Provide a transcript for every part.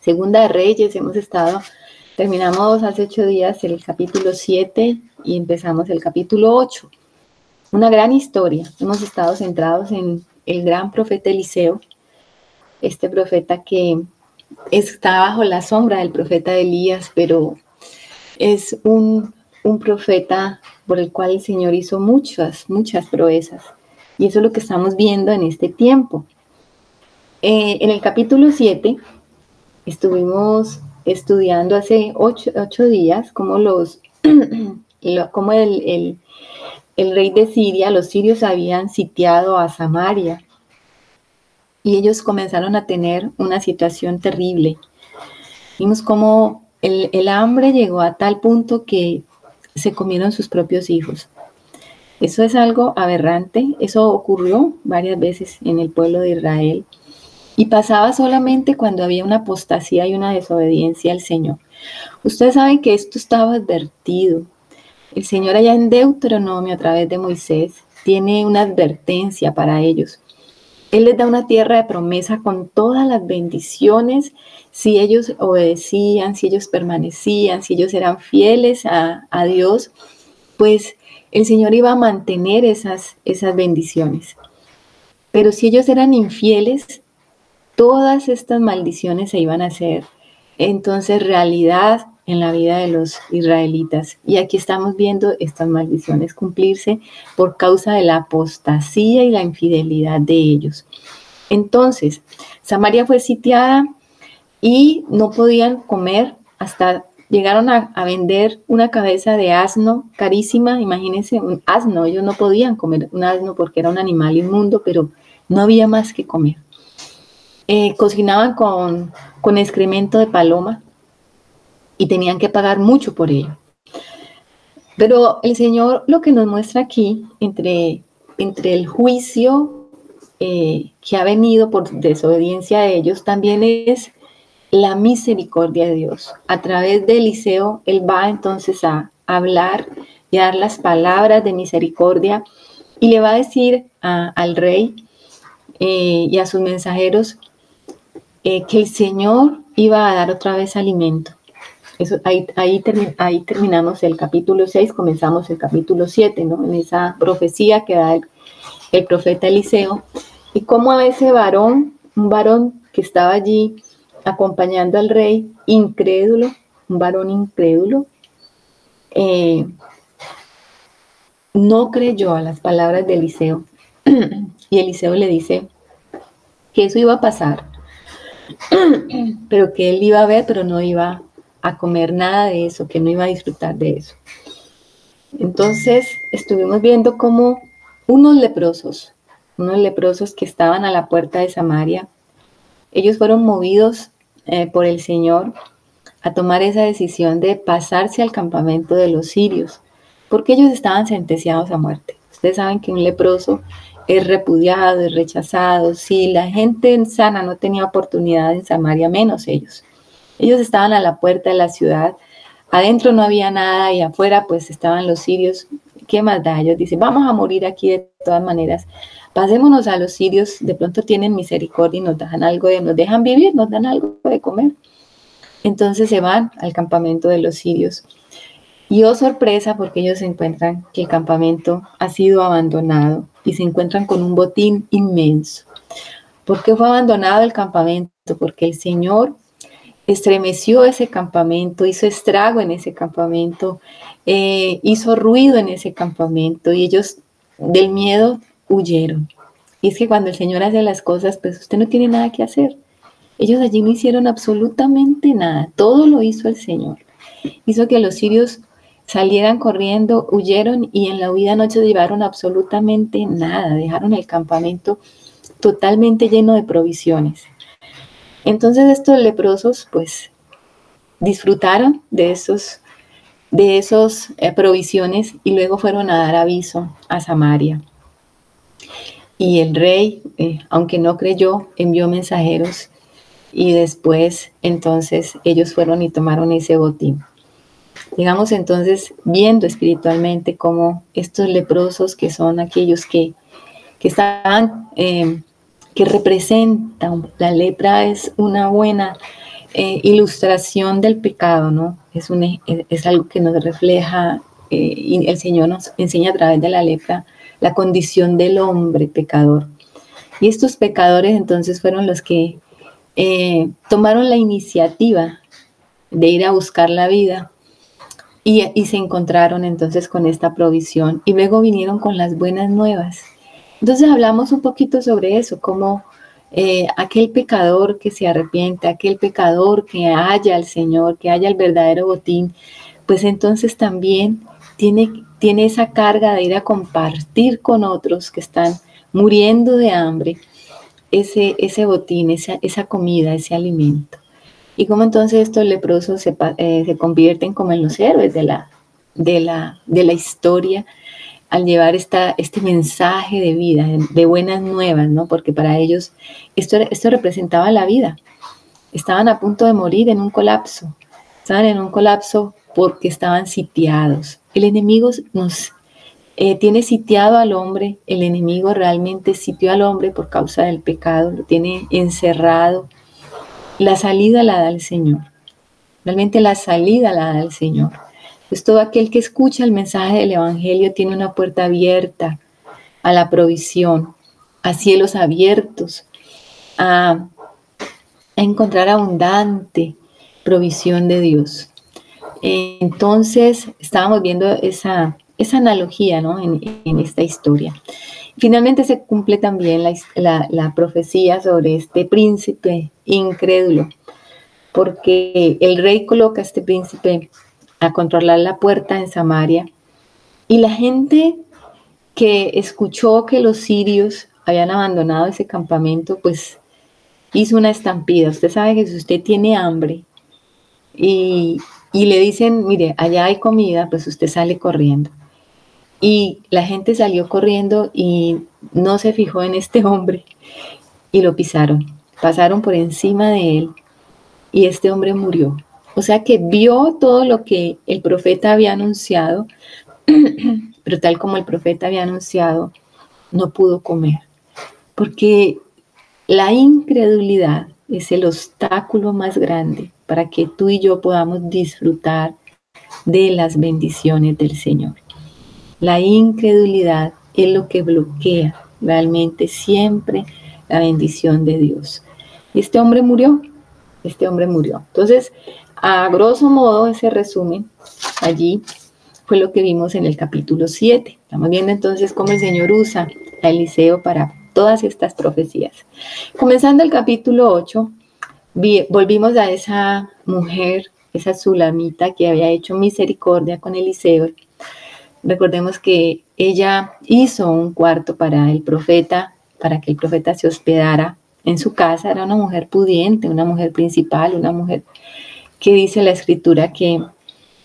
Segunda de Reyes, terminamos hace 8 días el capítulo 7 y empezamos el capítulo 8. Una gran historia. Hemos estado centrados en el gran profeta Eliseo, este profeta que está bajo la sombra del profeta Elías, pero es un profeta por el cual el Señor hizo muchas proezas. Y eso es lo que estamos viendo en este tiempo. En el capítulo 7 estuvimos estudiando hace 8 días cómo cómo el rey de Siria, los sirios habían sitiado a Samaria y ellos comenzaron a tener una situación terrible. Vimos cómo el hambre llegó a tal punto que se comieron sus propios hijos. Eso es algo aberrante, eso ocurrió varias veces en el pueblo de Israel y pasaba solamente cuando había una apostasía y una desobediencia al Señor. Ustedes saben que esto estaba advertido. El Señor allá en Deuteronomio a través de Moisés tiene una advertencia para ellos. Él les da una tierra de promesa con todas las bendiciones si ellos obedecían, si ellos permanecían, si ellos eran fieles a Dios, pues el Señor iba a mantener esas bendiciones. Pero si ellos eran infieles, todas estas maldiciones se iban a hacer entonces realidad en la vida de los israelitas. Y aquí estamos viendo estas maldiciones cumplirse por causa de la apostasía y la infidelidad de ellos. Entonces, Samaria fue sitiada y no podían comer, hasta llegaron a vender una cabeza de asno carísima. Imagínense un asno, ellos no podían comer un asno porque era un animal inmundo, pero no había más que comer. Cocinaban con excremento de paloma y tenían que pagar mucho por ello. Pero el Señor lo que nos muestra aquí, entre el juicio que ha venido por desobediencia de ellos, también es la misericordia de Dios. A través de Eliseo, Él va entonces a hablar y a dar las palabras de misericordia y le va a decir al rey y a sus mensajeros que el Señor iba a dar otra vez alimento. Eso, ahí terminamos el capítulo 6, comenzamos el capítulo 7, ¿no? En esa profecía que da el profeta Eliseo, y cómo a ese un varón que estaba allí acompañando al rey, incrédulo, un varón incrédulo, no creyó a las palabras de Eliseo, y Eliseo le dice que eso iba a pasar, pero que él iba a ver, pero no iba a comer nada de eso, que no iba a disfrutar de eso. Entonces estuvimos viendo cómo unos leprosos que estaban a la puerta de Samaria, ellos fueron movidos por el Señor a tomar esa decisión de pasarse al campamento de los sirios, porque ellos estaban sentenciados a muerte. Ustedes saben que un leproso es repudiado, es rechazado. Si la gente sana no tenía oportunidad en Samaria, menos ellos. Ellos estaban a la puerta de la ciudad, adentro no había nada y afuera pues estaban los sirios. ¿Qué más da? Ellos dicen, vamos a morir aquí de todas maneras, pasémonos a los sirios, de pronto tienen misericordia y nos dejan vivir, nos dan algo de comer. Entonces se van al campamento de los sirios. Y oh sorpresa, porque ellos se encuentran que el campamento ha sido abandonado y se encuentran con un botín inmenso. ¿Por qué fue abandonado el campamento? Porque el Señor estremeció ese campamento, hizo estrago en ese campamento, hizo ruido en ese campamento y ellos del miedo huyeron. Y es que cuando el Señor hace las cosas, pues usted no tiene nada que hacer. Ellos allí no hicieron absolutamente nada, todo lo hizo el Señor. Hizo que los sirios salieran corriendo, huyeron y en la huida no se llevaron absolutamente nada, dejaron el campamento totalmente lleno de provisiones. Entonces estos leprosos pues disfrutaron de esos provisiones y luego fueron a dar aviso a Samaria. Y el rey, aunque no creyó, envió mensajeros y después entonces ellos fueron y tomaron ese botín. Digamos entonces viendo espiritualmente cómo estos leprosos, que son aquellos que estaban, que representan, la lepra es una buena ilustración del pecado, ¿no? Es algo que nos refleja, y el Señor nos enseña a través de la lepra la condición del hombre pecador. Y estos pecadores entonces fueron los que tomaron la iniciativa de ir a buscar la vida y se encontraron entonces con esta provisión y luego vinieron con las buenas nuevas. Entonces hablamos un poquito sobre eso, como aquel pecador que se arrepiente, aquel pecador que haya al Señor, que haya el verdadero botín, pues entonces también tiene esa carga de ir a compartir con otros que están muriendo de hambre ese botín, esa comida, ese alimento. Y como entonces estos leprosos se convierten como en los héroes de la historia al llevar este mensaje de vida, de buenas nuevas, ¿no? Porque para ellos esto representaba la vida. Estaban a punto de morir en un colapso. Estaban en un colapso porque estaban sitiados. El enemigo tiene sitiado al hombre. El enemigo realmente sitió al hombre por causa del pecado. Lo tiene encerrado. La salida la da el Señor. Realmente la salida la da el Señor. Pues todo aquel que escucha el mensaje del Evangelio tiene una puerta abierta a la provisión, a cielos abiertos, a encontrar abundante provisión de Dios. Entonces, estábamos viendo esa analogía, ¿no? en esta historia. Finalmente se cumple también la profecía sobre este príncipe incrédulo, porque el rey coloca a este príncipe a controlar la puerta en Samaria, y la gente que escuchó que los sirios habían abandonado ese campamento, pues hizo una estampida. Usted sabe que si usted tiene hambre y le dicen, mire, allá hay comida, pues usted sale corriendo. Y la gente salió corriendo y no se fijó en este hombre y lo pisaron. Pasaron por encima de él y este hombre murió. O sea que vio todo lo que el profeta había anunciado, pero tal como el profeta había anunciado, no pudo comer. Porque la incredulidad es el obstáculo más grande para que tú y yo podamos disfrutar de las bendiciones del Señor. La incredulidad es lo que bloquea realmente siempre la bendición de Dios. Y este hombre murió. Entonces, a grosso modo, ese resumen allí fue lo que vimos en el capítulo 7. Estamos viendo entonces cómo el Señor usa a Eliseo para todas estas profecías. Comenzando el capítulo 8, volvimos a esa mujer, esa sulamita que había hecho misericordia con Eliseo. Recordemos que ella hizo un cuarto para el profeta, para que el profeta se hospedara en su casa. Era una mujer pudiente, una mujer principal, una mujer que dice la escritura que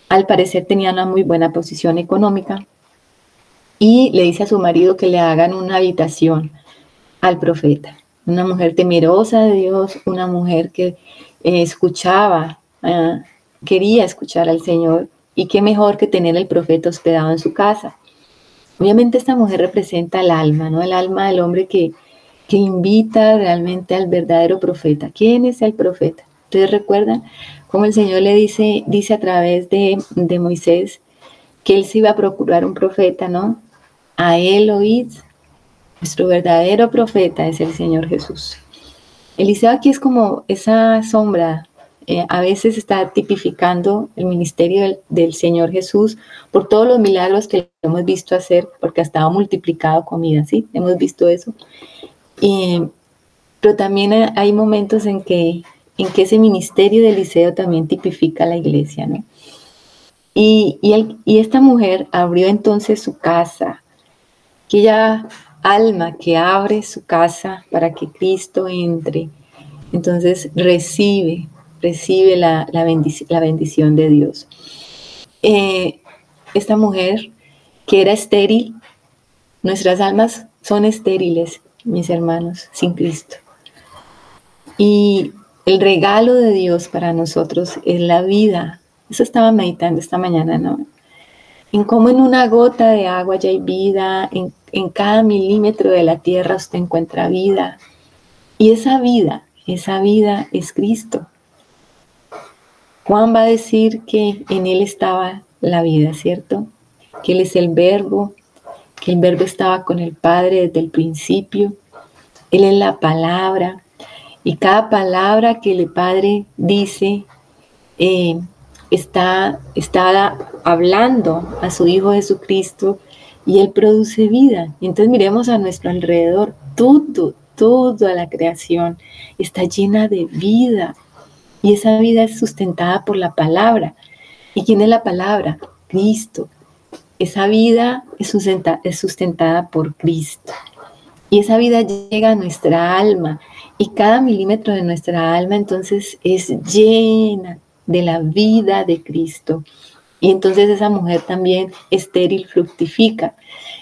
al parecer tenía una muy buena posición económica, y le dice a su marido que le hagan una habitación al profeta. Una mujer temerosa de Dios, una mujer que quería escuchar al Señor, y qué mejor que tener al profeta hospedado en su casa. Obviamente esta mujer representa el alma, ¿no? El alma del hombre que invita realmente al verdadero profeta. ¿Quién es el profeta? ¿Ustedes recuerdan cómo el Señor le dice a través de Moisés que él se iba a procurar un profeta, ¿no? A él oíd. Nuestro verdadero profeta es el Señor Jesús. Eliseo aquí es como esa sombra. A veces está tipificando el ministerio del Señor Jesús por todos los milagros que hemos visto hacer, porque ha estado multiplicado comida, ¿sí? Hemos visto eso. Pero también hay momentos en que ese ministerio de Eliseo también tipifica a la iglesia, ¿no? Y esta mujer abrió entonces su casa, aquella alma que abre su casa para que Cristo entre, entonces recibe la bendición de Dios. Esta mujer que era estéril, nuestras almas son estériles, mis hermanos, sin Cristo. Y el regalo de Dios para nosotros es la vida. Eso estaba meditando esta mañana, ¿no? En cómo en una gota de agua ya hay vida, en cada milímetro de la tierra usted encuentra vida. Y esa vida es Cristo. Juan va a decir que en él estaba la vida, ¿cierto? Que él es el verbo, que el verbo estaba con el Padre desde el principio. Él es la palabra, y cada palabra que el Padre dice está hablando a su Hijo Jesucristo, y Él produce vida. Y entonces miremos a nuestro alrededor, toda la creación está llena de vida, y esa vida es sustentada por la palabra. ¿Y quién es la palabra? Cristo. Esa vida es sustentada por Cristo. Y esa vida llega a nuestra alma, y cada milímetro de nuestra alma entonces es llena de la vida de Cristo. Y entonces esa mujer también estéril fructifica.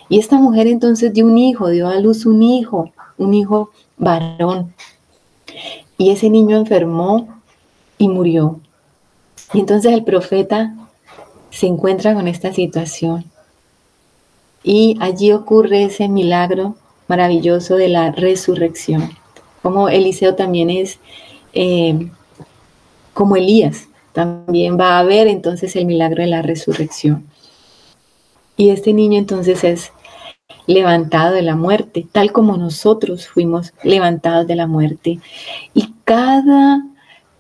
Y esta mujer entonces dio a luz un hijo varón. Y ese niño enfermó y murió. Y entonces el profeta se encuentra con esta situación. Y allí ocurre ese milagro maravilloso de la resurrección. Como Eliseo también es como Elías, también va a haber entonces el milagro de la resurrección. Y este niño entonces es levantado de la muerte, tal como nosotros fuimos levantados de la muerte. Y cada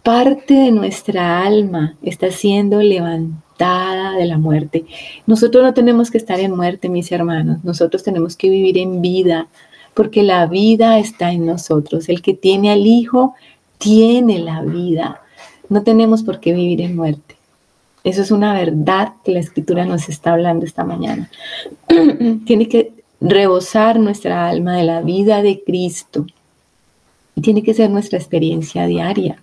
parte de nuestra alma está siendo levantada de la muerte. Nosotros no tenemos que estar en muerte, mis hermanos. Nosotros tenemos que vivir en vida, porque la vida está en nosotros. El que tiene al Hijo tiene la vida. No tenemos por qué vivir en muerte. Eso es una verdad que la Escritura nos está hablando esta mañana. Tiene que rebosar nuestra alma de la vida de Cristo. Y tiene que ser nuestra experiencia diaria.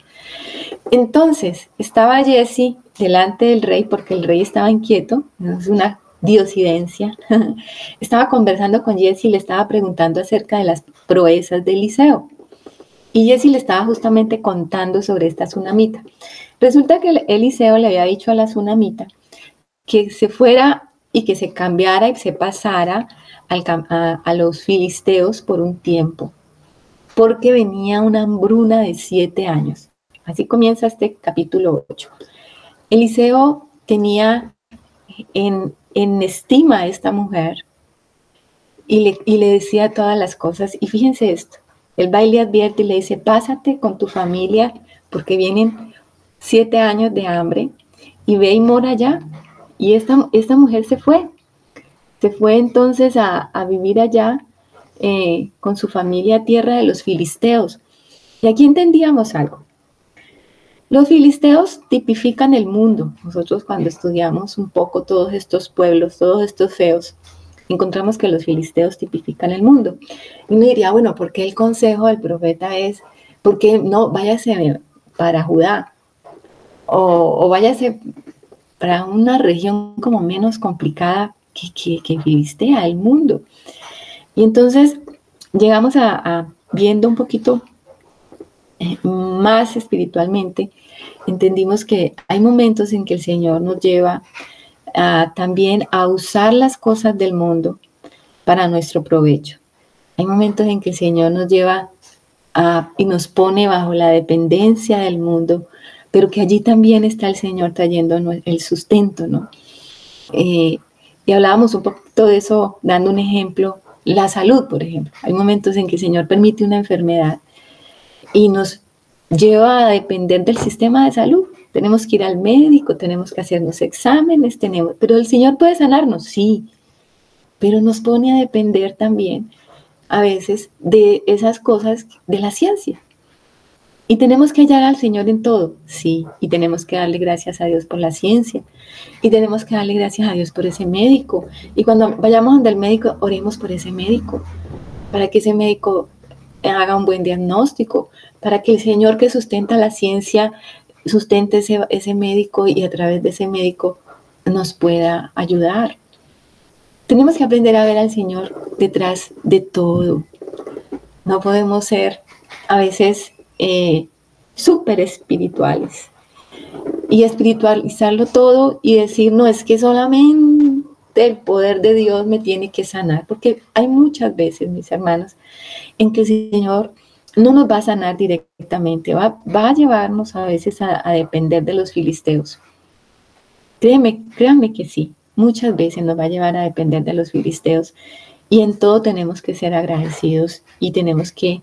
Entonces, estaba Jesse delante del rey, porque el rey estaba inquieto, es una diosidencia. Estaba conversando con Jesse y le estaba preguntando acerca de las proezas de Eliseo. Y Jesse le estaba justamente contando sobre esta tsunamita. Resulta que Eliseo le había dicho a la tsunamita que se fuera y que se cambiara y se pasara a los filisteos por un tiempo, porque venía una hambruna de 7 años. Así comienza este capítulo 8. Eliseo tenía en estima a esta mujer y le decía todas las cosas. Y fíjense esto, él va y le advierte y le dice: pásate con tu familia porque vienen 7 años de hambre, y ve y mora allá. Y esta mujer se fue entonces a vivir allá con su familia a tierra de los filisteos. Y aquí entendíamos algo. Los filisteos tipifican el mundo. Nosotros cuando estudiamos un poco todos estos pueblos, todos estos feos, encontramos que los filisteos tipifican el mundo. Y uno diría, bueno, ¿por qué el consejo del profeta es, por qué no váyase para Judá? O váyase para una región como menos complicada que Filistea, el mundo. Y entonces llegamos a viendo un poquito más espiritualmente, entendimos que hay momentos en que el Señor nos lleva también a usar las cosas del mundo para nuestro provecho. Hay momentos en que el Señor nos lleva y nos pone bajo la dependencia del mundo, pero que allí también está el Señor trayendo el sustento, ¿no? Y hablábamos un poquito de eso, dando un ejemplo, la salud, por ejemplo. Hay momentos en que el Señor permite una enfermedad y nos lleva a depender del sistema de salud. Tenemos que ir al médico, tenemos que hacernos exámenes, pero el Señor puede sanarnos, sí, pero nos pone a depender también a veces de esas cosas de la ciencia. Y tenemos que hallar al Señor en todo, sí, y tenemos que darle gracias a Dios por la ciencia, y tenemos que darle gracias a Dios por ese médico. Y cuando vayamos donde el médico, oremos por ese médico, para que ese médico haga un buen diagnóstico, para que el Señor que sustenta la ciencia sustente ese médico, y a través de ese médico nos pueda ayudar. Tenemos que aprender a ver al Señor detrás de todo. No podemos ser a veces súper espirituales y espiritualizarlo todo y decir, no, es que solamente el poder de Dios me tiene que sanar, porque hay muchas veces, mis hermanos, en que el Señor no nos va a sanar directamente, va a llevarnos a veces a depender de los filisteos. Créanme que sí, muchas veces nos va a llevar a depender de los filisteos, y en todo tenemos que ser agradecidos y tenemos que...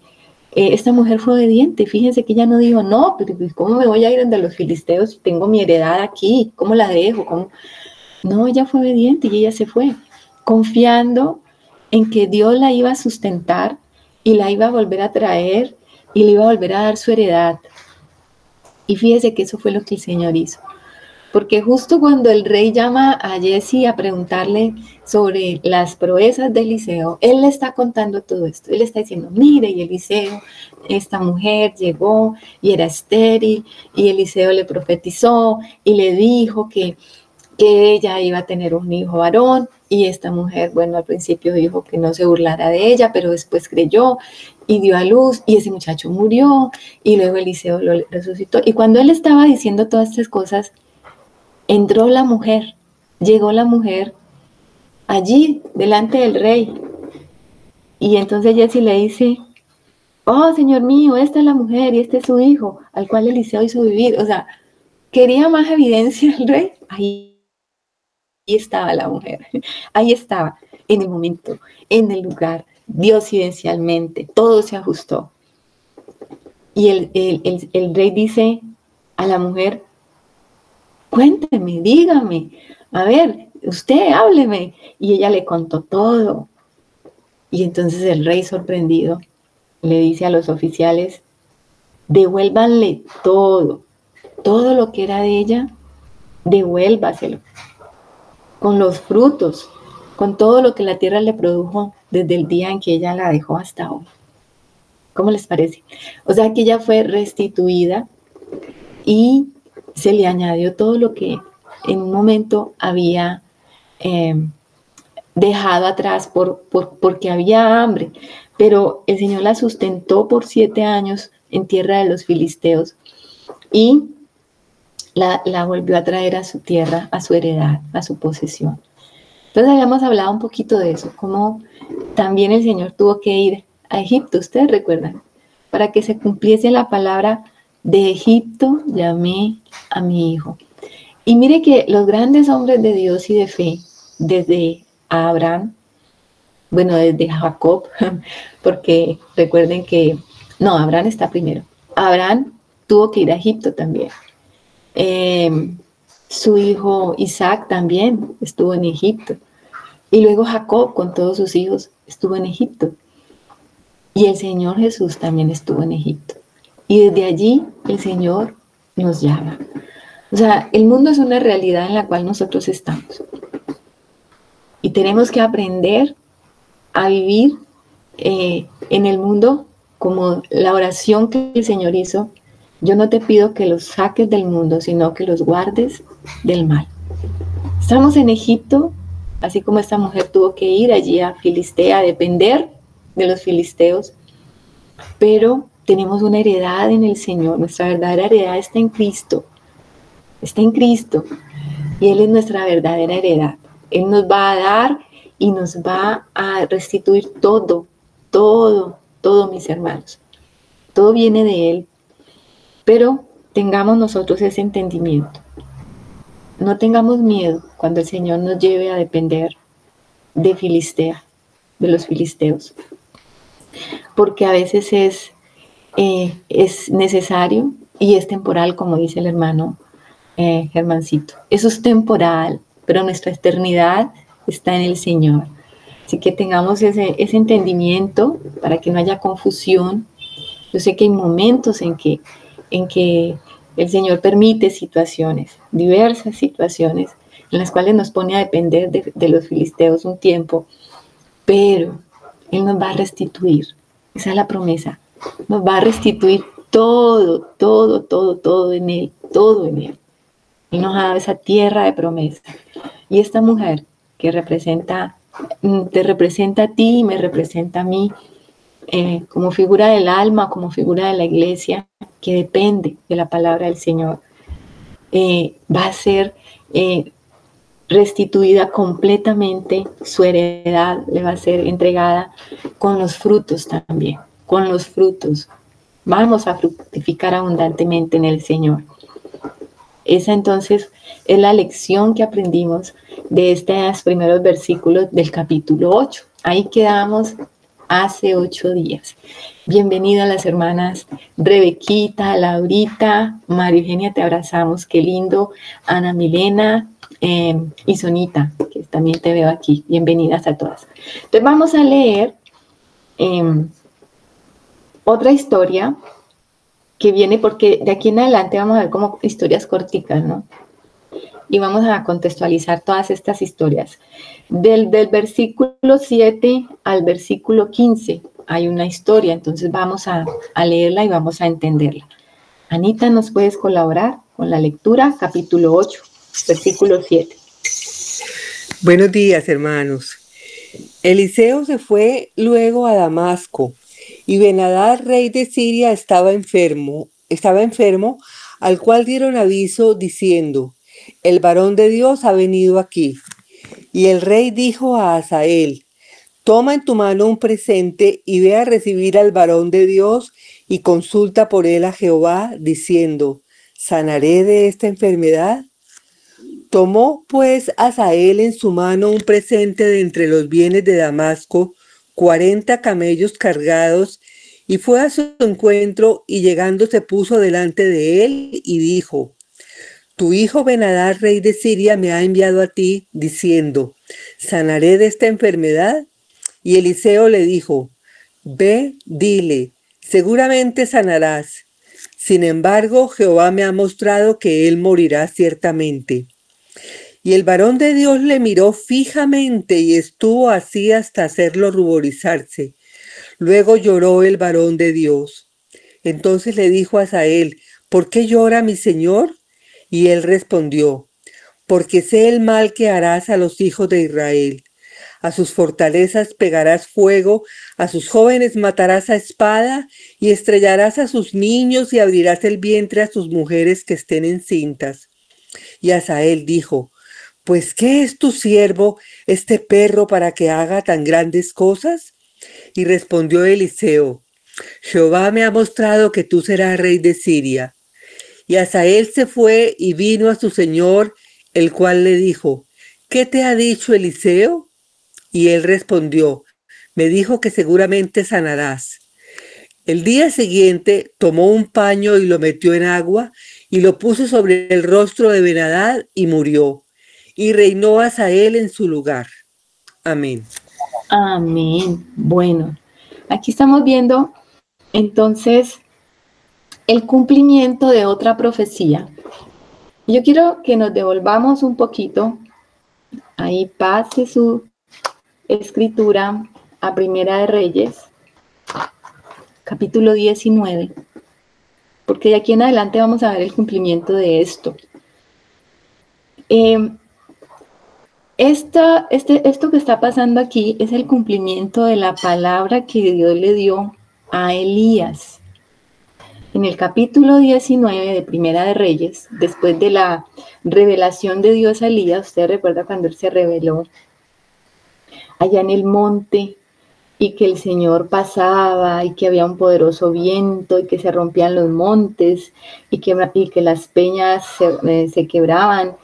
esta mujer fue obediente, fíjense que ella no dijo, no, pero ¿cómo me voy a ir de los filisteos si tengo mi heredad aquí? ¿Cómo la dejo? ¿Cómo? No, ella fue obediente y ella se fue, confiando en que Dios la iba a sustentar y la iba a volver a traer y le iba a volver a dar su heredad. Y fíjese que eso fue lo que el Señor hizo. Porque justo cuando el rey llama a Jesse a preguntarle sobre las proezas de Eliseo, él le está contando todo esto. Él está diciendo, mire, y Eliseo, esta mujer llegó y era estéril, y Eliseo le profetizó y le dijo que ella iba a tener un hijo varón, y esta mujer, bueno, al principio dijo que no se burlara de ella, pero después creyó y dio a luz, y ese muchacho murió, y luego Eliseo lo resucitó. Y cuando él estaba diciendo todas estas cosas, entró la mujer, llegó la mujer allí delante del rey. Y entonces Jesse le dice, oh, señor mío, esta es la mujer y este es su hijo, al cual Eliseo hizo vivir. O sea, quería más evidencia el rey. Ahí estaba la mujer, ahí estaba, en el momento, en el lugar, diosidencialmente, todo se ajustó. Y el rey dice a la mujer, cuénteme, dígame, a ver, usted hábleme. Y ella le contó todo. Y entonces el rey, sorprendido, le dice a los oficiales, devuélvanle todo lo que era de ella, devuélvaselo, con los frutos, con todo lo que la tierra le produjo desde el día en que ella la dejó hasta hoy. ¿Cómo les parece? O sea que ella fue restituida y se le añadió todo lo que en un momento había dejado atrás porque había hambre. Pero el Señor la sustentó por 7 años en tierra de los filisteos y la volvió a traer a su tierra, a su heredad, a su posesión. Entonces habíamos hablado un poquito de eso, cómo también el Señor tuvo que ir a Egipto, ustedes recuerdan, para que se cumpliese la palabra, de Egipto llamé a mi hijo. Y mire que los grandes hombres de Dios y de fe, desde Abraham, bueno, desde Jacob, porque recuerden que, no, Abraham está primero. Abraham tuvo que ir a Egipto también. Su hijo Isaac también estuvo en Egipto. Y luego Jacob con todos sus hijos estuvo en Egipto. Y el Señor Jesús también estuvo en Egipto. Y desde allí el Señor nos llama. O sea, el mundo es una realidad en la cual nosotros estamos. Y tenemos que aprender a vivir en el mundo como la oración que el Señor hizo. Yo no te pido que los saques del mundo, sino que los guardes del mal. Estamos en Egipto, así como esta mujer tuvo que ir allí a Filistea a depender de los filisteos, pero tenemos una heredad en el Señor. Nuestra verdadera heredad está en Cristo. Está en Cristo. Y Él es nuestra verdadera heredad. Él nos va a dar y nos va a restituir todo, mis hermanos. Todo viene de Él. Pero tengamos nosotros ese entendimiento. No tengamos miedo cuando el Señor nos lleve a depender de Filistea, de los filisteos. Porque a veces es necesario y es temporal, como dice el hermano Germancito. Eso es temporal, pero nuestra eternidad está en el Señor. Así que tengamos ese entendimiento para que no haya confusión. Yo sé que hay momentos en que el Señor permite situaciones, diversas situaciones, en las cuales nos pone a depender de los filisteos un tiempo, pero Él nos va a restituir. Esa es la promesa. Nos va a restituir todo en Él, todo en Él. Él nos ha dado esa tierra de promesa. Y esta mujer que te representa a ti y me representa a mí, como figura del alma, como figura de la iglesia, que depende de la palabra del Señor, va a ser restituida completamente, su heredad le va a ser entregada con los frutos también, con los frutos vamos a fructificar abundantemente en el Señor. Esa entonces es la lección que aprendimos de estos primeros versículos del capítulo 8. Ahí quedamos hace 8 días. Bienvenidas las hermanas Rebequita, Laurita, María Eugenia, te abrazamos, qué lindo. Ana Milena y Sonita, que también te veo aquí. Bienvenidas a todas. Entonces vamos a leer otra historia que viene, porque de aquí en adelante vamos a ver como historias corticas, ¿no? Y vamos a contextualizar todas estas historias. Del versículo 7 al versículo 15 hay una historia, entonces vamos a leerla y vamos a entenderla. Anita, ¿nos puedes colaborar con la lectura? Capítulo 8, versículo 7. Buenos días, hermanos. Eliseo se fue luego a Damasco, y Ben-Hadad, rey de Siria, estaba enfermo, al cual dieron aviso diciendo: el varón de Dios ha venido aquí. Y el rey dijo a Hazael: toma en tu mano un presente y ve a recibir al varón de Dios y consulta por él a Jehová, diciendo: ¿sanaré de esta enfermedad? Tomó pues Hazael en su mano un presente de entre los bienes de Damasco, 40 camellos cargados, y fue a su encuentro, y llegando se puso delante de él y dijo: tu hijo Ben-Hadad, rey de Siria, me ha enviado a ti, diciendo: ¿sanaré de esta enfermedad? Y Eliseo le dijo: ve, dile, seguramente sanarás. Sin embargo, Jehová me ha mostrado que él morirá ciertamente. Y el varón de Dios le miró fijamente y estuvo así hasta hacerlo ruborizarse. Luego lloró el varón de Dios. Entonces le dijo a Hazael: ¿por qué llora mi señor? Y él respondió: porque sé el mal que harás a los hijos de Israel. A sus fortalezas pegarás fuego, a sus jóvenes matarás a espada, y estrellarás a sus niños y abrirás el vientre a sus mujeres que estén encintas. Y Hazael dijo: pues ¿qué es tu siervo, este perro, para que haga tan grandes cosas? Y respondió Eliseo: Jehová me ha mostrado que tú serás rey de Siria. Y Hazael se fue y vino a su señor, el cual le dijo: ¿qué te ha dicho Eliseo? Y él respondió: me dijo que seguramente sanarás. El día siguiente tomó un paño y lo metió en agua y lo puso sobre el rostro de Ben-Hadad y murió. Y reinó Hazael en su lugar. Amén. Amén. Bueno, aquí estamos viendo entonces el cumplimiento de otra profecía. Yo quiero que nos devolvamos un poquito. Ahí pase su escritura a Primera de Reyes, capítulo 19, porque de aquí en adelante vamos a ver el cumplimiento de esto. Esto que está pasando aquí es el cumplimiento de la palabra que Dios le dio a Elías. En el capítulo 19 de Primera de Reyes, después de la revelación de Dios a Elías, usted recuerda cuando él se reveló allá en el monte y que el Señor pasaba y que había un poderoso viento y que se rompían los montes y que las peñas se quebraban,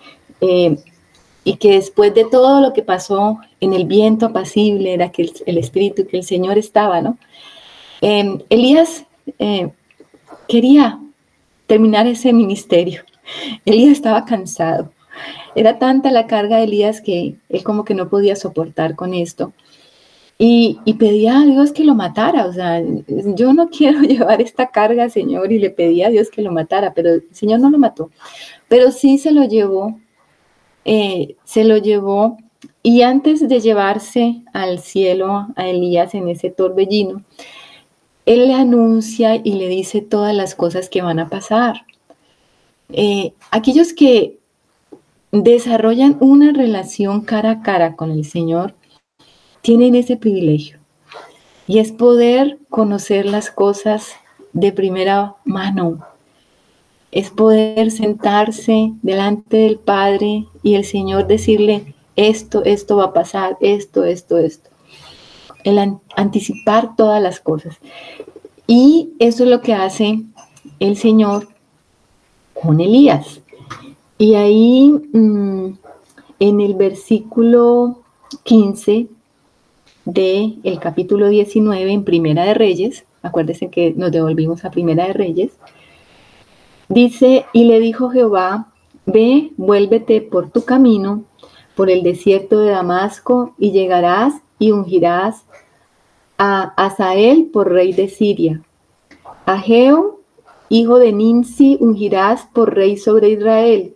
y que después de todo lo que pasó en el viento apacible era que el Espíritu, que el Señor estaba, ¿no? Elías quería terminar ese ministerio. Elías estaba cansado. Era tanta la carga de Elías que él como que no podía soportar con esto. Y pedía a Dios que lo matara. O sea, yo no quiero llevar esta carga, Señor, y le pedía a Dios que lo matara, pero el Señor no lo mató. Pero sí se lo llevó, y antes de llevarse al cielo a Elías en ese torbellino, él le anuncia y le dice todas las cosas que van a pasar. Aquellos que desarrollan una relación cara a cara con el Señor tienen ese privilegio, y es poder conocer las cosas de primera mano. Es poder sentarse delante del Padre y el Señor decirle: esto va a pasar, esto. El anticipar todas las cosas. Y eso es lo que hace el Señor con Elías. Y ahí en el versículo 15 del capítulo 19 en Primera de Reyes, acuérdense que nos devolvimos a Primera de Reyes, dice, y le dijo Jehová, ve, vuélvete por tu camino, por el desierto de Damasco, y llegarás y ungirás a Hazael por rey de Siria. A Jehú, hijo de Nimsi, ungirás por rey sobre Israel.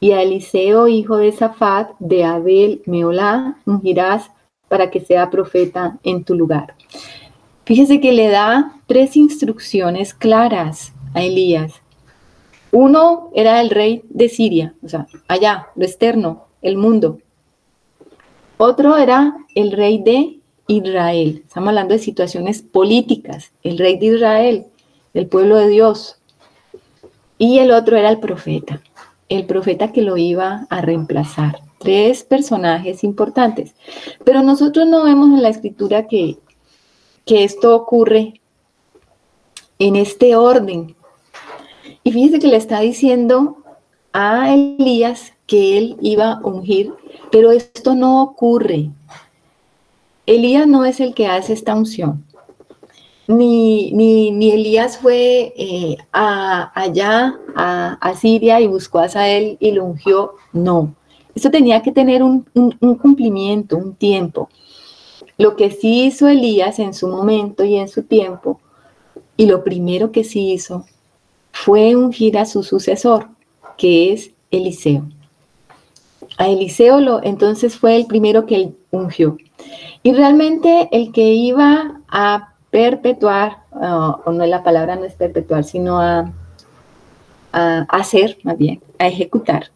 Y a Eliseo, hijo de Safat, de Abel Meolá, ungirás para que sea profeta en tu lugar. Fíjese que le da 3 instrucciones claras a Elías. Uno era el rey de Siria, o sea, allá, lo externo, el mundo. Otro era el rey de Israel. Estamos hablando de situaciones políticas. El rey de Israel, del pueblo de Dios. Y el otro era el profeta que lo iba a reemplazar. 3 personajes importantes. Pero nosotros no vemos en la escritura que esto ocurre en este orden. Y fíjese que le está diciendo a Elías que él iba a ungir, pero esto no ocurre. Elías no es el que hace esta unción. Ni Elías fue allá a Siria y buscó a Hazael y lo ungió. No. Esto tenía que tener un cumplimiento, un tiempo. Lo que sí hizo Elías en su momento y en su tiempo, y lo primero que sí hizo, fue ungir a su sucesor, que es Eliseo. A Eliseo entonces fue el primero que él ungió. Y realmente el que iba a perpetuar, o no, la palabra no es perpetuar, sino a hacer, más bien, a ejecutar,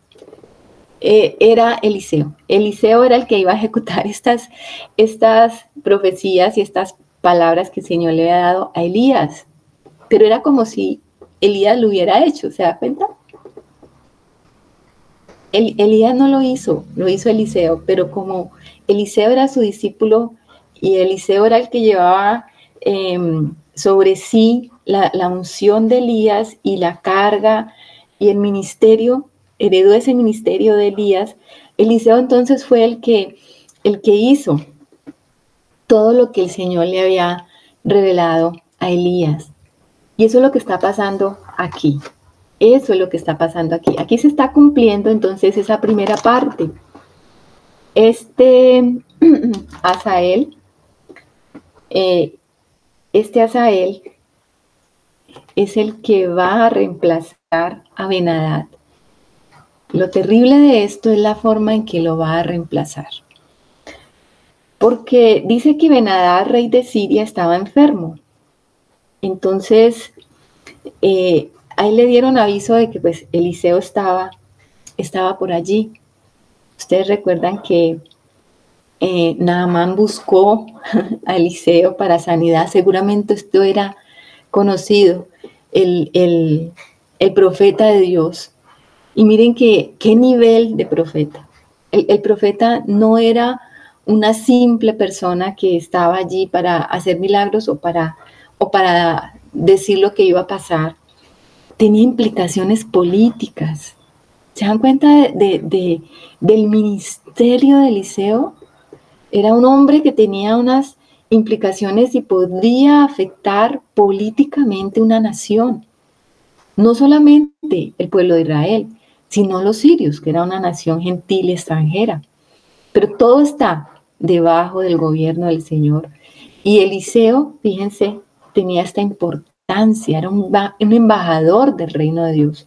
era Eliseo. Eliseo era el que iba a ejecutar estas profecías y estas palabras que el Señor le había dado a Elías. Pero era como si Elías lo hubiera hecho, ¿se da cuenta? Elías no lo hizo Eliseo, pero como Eliseo era su discípulo y Eliseo era el que llevaba sobre sí la unción de Elías y la carga y el ministerio, heredó ese ministerio de Elías. Eliseo entonces fue el que hizo todo lo que el Señor le había revelado a Elías. Y eso es lo que está pasando aquí. Eso es lo que está pasando aquí. Aquí se está cumpliendo entonces esa primera parte. Hazael, Hazael es el que va a reemplazar a Ben-Hadad. Lo terrible de esto es la forma en que lo va a reemplazar. Porque dice que Ben-Hadad, rey de Siria, estaba enfermo. Entonces, ahí le dieron aviso de que pues Eliseo estaba por allí. Ustedes recuerdan que Naamán buscó a Eliseo para sanidad. Seguramente esto era conocido, el profeta de Dios. Y miren qué nivel de profeta. El profeta no era una simple persona que estaba allí para hacer milagros o para decir lo que iba a pasar. Tenía implicaciones políticas. ¿Se dan cuenta del ministerio de Eliseo? Era un hombre que tenía unas implicaciones y podría afectar políticamente una nación. No solamente el pueblo de Israel, sino los sirios, que era una nación gentil extranjera. Pero todo está debajo del gobierno del Señor. Y Eliseo, fíjense, tenía esta importancia, era un embajador del reino de Dios.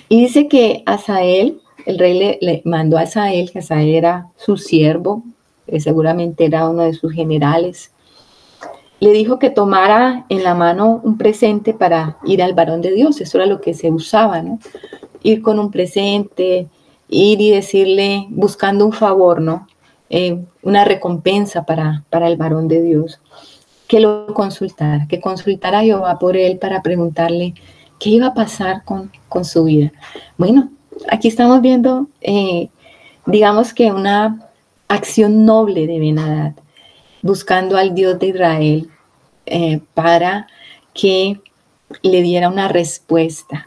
Y dice que Hazael, el rey le mandó a Hazael, que Hazael era su siervo, que seguramente era uno de sus generales. Le dijo que tomara en la mano un presente para ir al varón de Dios. Eso era lo que se usaba, ¿no? Ir con un presente, ir y decirle, buscando un favor, ¿no? Una recompensa para el varón de Dios. Que lo consultara, que consultara a Jehová por él para preguntarle qué iba a pasar con su vida. Bueno, aquí estamos viendo, digamos que una acción noble de Ben-Hadad, buscando al Dios de Israel, para que le diera una respuesta.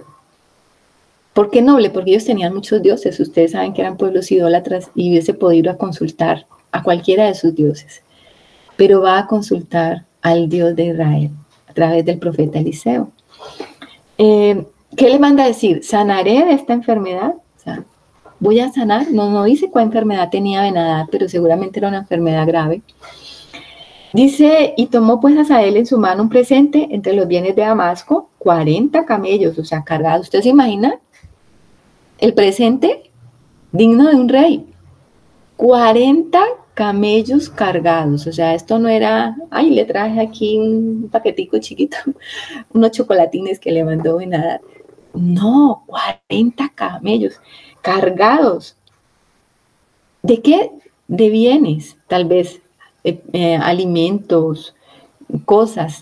¿Por qué noble? Porque ellos tenían muchos dioses. Ustedes saben que eran pueblos idólatras y hubiese podido ir a consultar a cualquiera de sus dioses. Pero va a consultar al Dios de Israel a través del profeta Eliseo. ¿Qué le manda a decir? ¿Sanaré de esta enfermedad? O sea, ¿voy a sanar? No dice cuál enfermedad tenía Ben-Hadad, pero seguramente era una enfermedad grave. Dice, y tomó pues Hazael en su mano un presente entre los bienes de Damasco, 40 camellos, o sea, cargados. ¿Usted se imagina el presente digno de un rey? 40 camellos cargados, o sea, esto no era, ay, le traje aquí un paquetico chiquito, unos chocolatines que le mandó Ben-Hadad. No, 40 camellos cargados. ¿De qué? De bienes, tal vez, alimentos, cosas,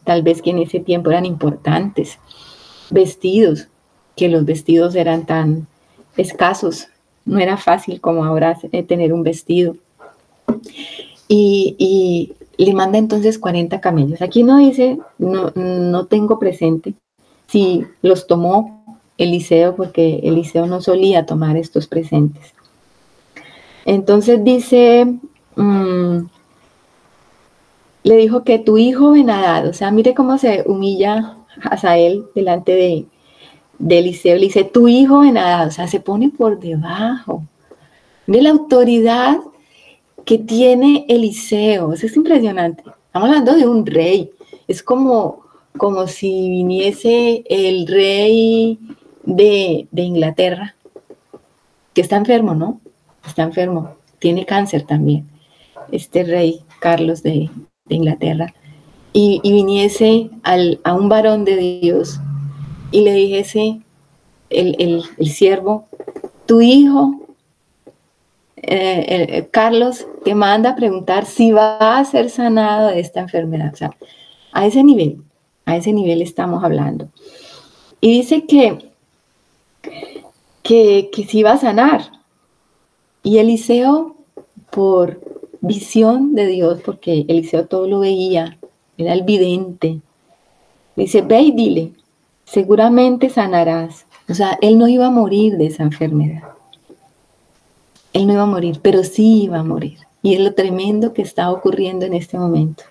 tal vez que en ese tiempo eran importantes, vestidos, que los vestidos eran tan escasos, no era fácil como ahora tener un vestido. Y le manda entonces 40 camellos. Aquí no dice, no tengo presente si los tomó Eliseo, porque Eliseo no solía tomar estos presentes. Entonces dice, le dijo que tu hijo Ben-Hadad, o sea, mire cómo se humilla Hazael delante de Eliseo, le dice, tu hijo Ben-Hadad, o sea, se pone por debajo de la autoridad que tiene Eliseo. Eso es impresionante. Estamos hablando de un rey. Es como si viniese el rey de Inglaterra, que está enfermo, ¿no? Está enfermo, tiene cáncer también, este rey Carlos de Inglaterra, y viniese a un varón de Dios y le dijese el siervo, tu hijo, Carlos, te manda a preguntar si va a ser sanado de esta enfermedad. O sea, a ese nivel estamos hablando. Y dice que sí iba a sanar. Y Eliseo, por visión de Dios, porque Eliseo todo lo veía, era el vidente, dice, ve y dile, seguramente sanarás. O sea, él no iba a morir de esa enfermedad. Él no iba a morir, pero sí iba a morir. Y es lo tremendo que está ocurriendo en este momento.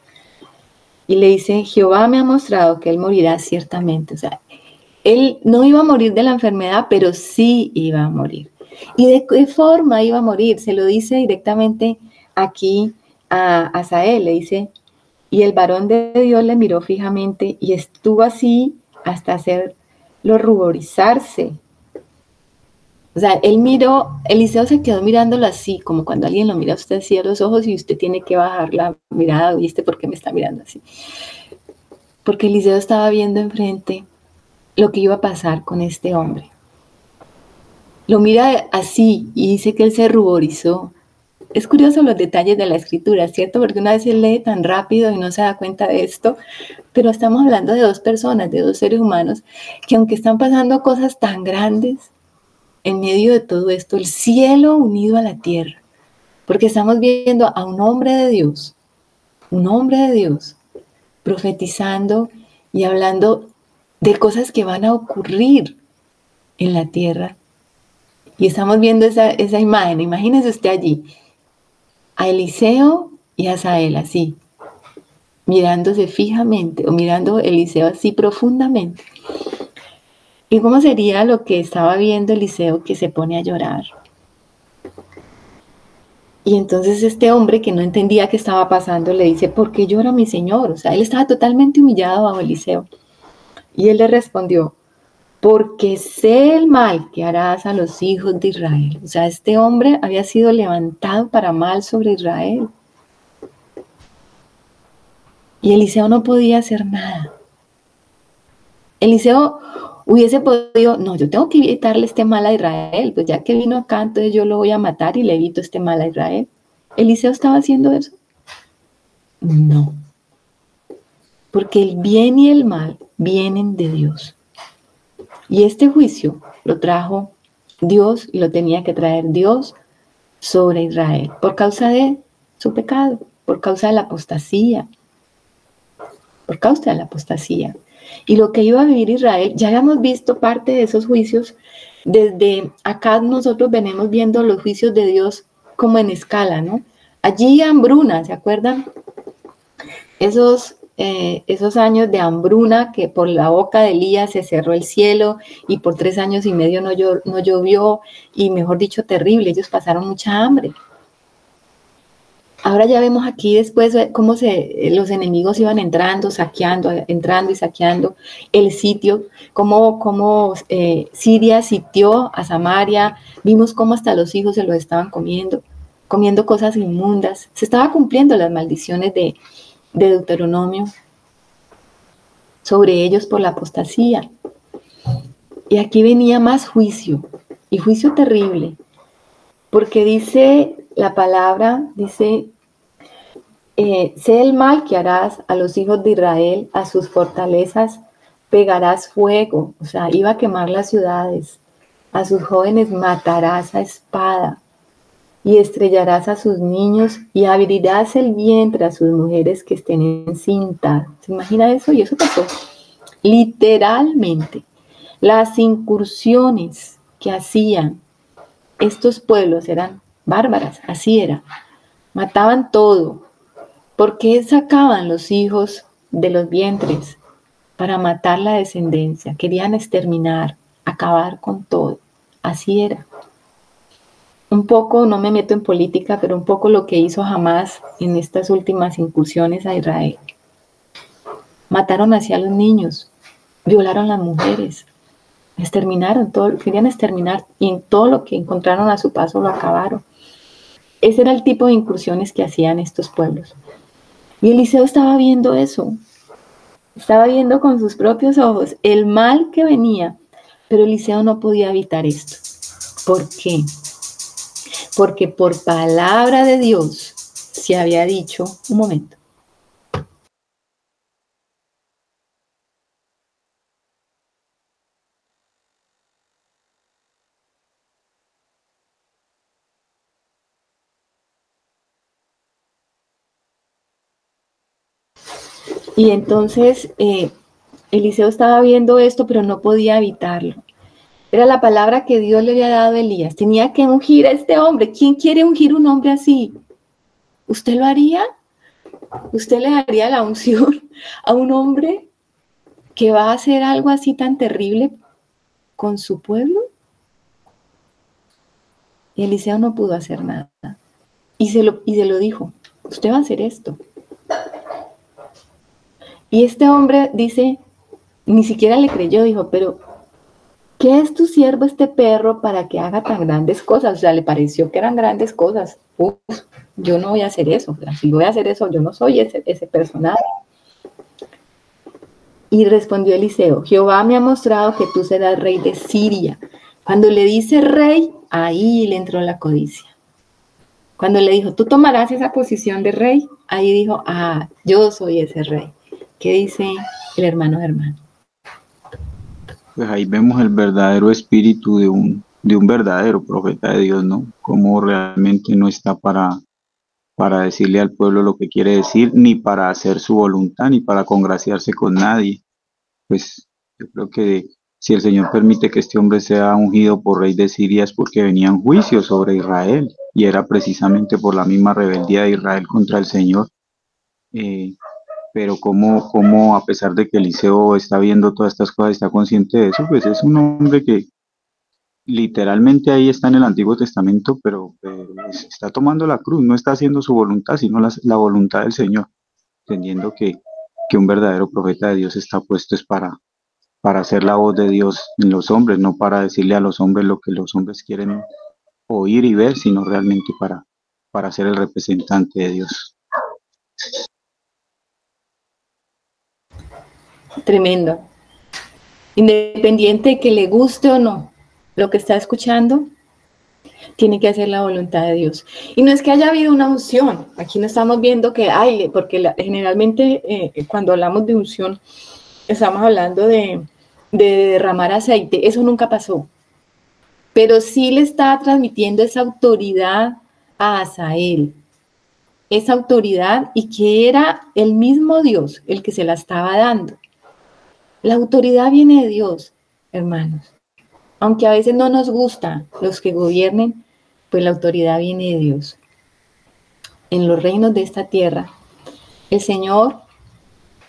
Y le dice, Jehová me ha mostrado que él morirá ciertamente. O sea, él no iba a morir de la enfermedad, pero sí iba a morir. ¿Y de qué forma iba a morir? Se lo dice directamente aquí a Hazael. Le dice, y el varón de Dios le miró fijamente y estuvo así hasta hacerlo ruborizarse. O sea, él miró, Eliseo se quedó mirándolo así, como cuando alguien lo mira a usted así a los ojos y usted tiene que bajar la mirada. ¿Viste por qué me está mirando así? Porque Eliseo estaba viendo enfrente lo que iba a pasar con este hombre. Lo mira así y dice que él se ruborizó. Es curioso los detalles de la escritura, ¿cierto? Porque una vez él lee tan rápido y no se da cuenta de esto, pero estamos hablando de dos personas, de dos seres humanos, que aunque están pasando cosas tan grandes, en medio de todo esto, el cielo unido a la tierra, porque estamos viendo a un hombre de Dios, profetizando y hablando de cosas que van a ocurrir en la tierra. Y estamos viendo esa imagen. Imagínese usted allí, a Eliseo y a Hazael así, mirándose fijamente, o mirando a Eliseo así profundamente. ¿Y cómo sería lo que estaba viendo Eliseo, que se pone a llorar? Y entonces este hombre, que no entendía qué estaba pasando, le dice, ¿por qué llora mi señor? O sea, él estaba totalmente humillado bajo Eliseo. Y él le respondió, porque sé el mal que harás a los hijos de Israel. O sea, este hombre había sido levantado para mal sobre Israel. Y Eliseo no podía hacer nada. Eliseo hubiese podido, no, yo tengo que evitarle este mal a Israel, pues ya que vino acá, entonces yo lo voy a matar y le evito este mal a Israel. ¿Eliseo estaba haciendo eso? No. Porque el bien y el mal vienen de Dios. Y este juicio lo trajo Dios y lo tenía que traer Dios sobre Israel por causa de su pecado, por causa de la apostasía. por causa de la apostasía. Y lo que iba a vivir Israel, ya habíamos visto parte de esos juicios. Desde acá nosotros venimos viendo los juicios de Dios como en escala, ¿no? Allí hambruna, ¿se acuerdan? Esos años de hambruna que por la boca de Elías se cerró el cielo y por 3 años y medio no llovió, y mejor dicho, terrible, ellos pasaron mucha hambre. Ahora ya vemos aquí después cómo los enemigos iban entrando y saqueando el sitio, cómo Siria sitió a Samaria. Vimos cómo hasta los hijos se los estaban comiendo cosas inmundas. Se estaban cumpliendo las maldiciones de Deuteronomio sobre ellos por la apostasía. Y aquí venía más juicio, y juicio terrible, porque dice la palabra, dice, sé el mal que harás a los hijos de Israel, a sus fortalezas pegarás fuego, o sea, iba a quemar las ciudades, a sus jóvenes matarás a espada, y estrellarás a sus niños, y abrirás el vientre a sus mujeres que estén encintas. ¿Se imagina eso? Y eso pasó. Literalmente, las incursiones que hacían estos pueblos eran bárbaras, así era. Mataban todo. ¿Por qué sacaban los hijos de los vientres? Para matar la descendencia. Querían exterminar, acabar con todo. Así era. Un poco, no me meto en política, pero un poco lo que hizo Hamás en estas últimas incursiones a Israel. Mataron así a los niños, violaron a las mujeres, exterminaron todo, querían exterminar, y en todo lo que encontraron a su paso lo acabaron. Ese era el tipo de incursiones que hacían estos pueblos. Y Eliseo estaba viendo eso, estaba viendo con sus propios ojos el mal que venía, pero Eliseo no podía evitar esto. ¿Por qué? Porque por palabra de Dios se había dicho, un momento. Y entonces Eliseo estaba viendo esto, pero no podía evitarlo. Era la palabra que Dios le había dado a Elías. Tenía que ungir a este hombre. ¿Quién quiere ungir un hombre así? ¿Usted lo haría? ¿Usted le daría la unción a un hombre que va a hacer algo así tan terrible con su pueblo? Y Eliseo no pudo hacer nada. Y se lo dijo, usted va a hacer esto. Y este hombre dice, ni siquiera le creyó, dijo, pero ¿qué es tu siervo este perro para que haga tan grandes cosas? O sea, le pareció que eran grandes cosas. Uf, yo no voy a hacer eso. Si voy a hacer eso, yo no soy ese personaje. Y respondió Eliseo, Jehová me ha mostrado que tú serás rey de Siria. Cuando le dice rey, ahí le entró la codicia. Cuando le dijo, tú tomarás esa posición de rey, ahí dijo, yo soy ese rey. ¿Qué dice el hermano Germán? Pues ahí vemos el verdadero espíritu de un verdadero profeta de Dios, ¿no? Cómo realmente no está para decirle al pueblo lo que quiere decir, ni para hacer su voluntad, ni para congraciarse con nadie. Pues yo creo que si el Señor permite que este hombre sea ungido por rey de Siria es porque venían juicios sobre Israel, y era precisamente por la misma rebeldía de Israel contra el Señor. Pero como a pesar de que Eliseo está viendo todas estas cosas, está consciente de eso, pues es un hombre que literalmente ahí está en el Antiguo Testamento, pero está tomando la cruz, no está haciendo su voluntad, sino la voluntad del Señor, entendiendo que un verdadero profeta de Dios está puesto es para hacer la voz de Dios en los hombres, no para decirle a los hombres lo que los hombres quieren oír y ver, sino realmente para ser el representante de Dios. Tremendo. Independiente de que le guste o no lo que está escuchando, tiene que hacer la voluntad de Dios. Y no es que haya habido una unción. Aquí no estamos viendo que hay, porque generalmente cuando hablamos de unción, estamos hablando de derramar aceite. Eso nunca pasó. Pero sí le está transmitiendo esa autoridad a Asael. esa autoridad y que era el mismo Dios el que se la estaba dando. La autoridad viene de Dios, hermanos. Aunque a veces no nos gusta los que gobiernen, pues la autoridad viene de Dios. En los reinos de esta tierra, el Señor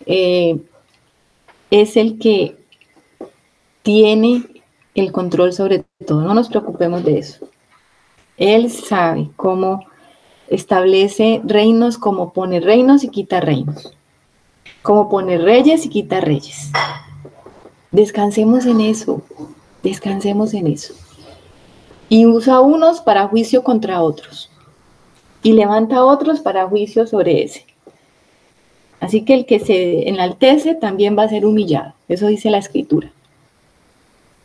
es el que tiene el control sobre todo. No nos preocupemos de eso. Él sabe cómo establece reinos, cómo pone reinos y quita reinos, cómo pone reyes y quita reyes. Descansemos en eso, descansemos en eso. Y usa a unos para juicio contra otros, y levanta a otros para juicio sobre ese. Así que el que se enaltece también va a ser humillado. Eso dice la Escritura.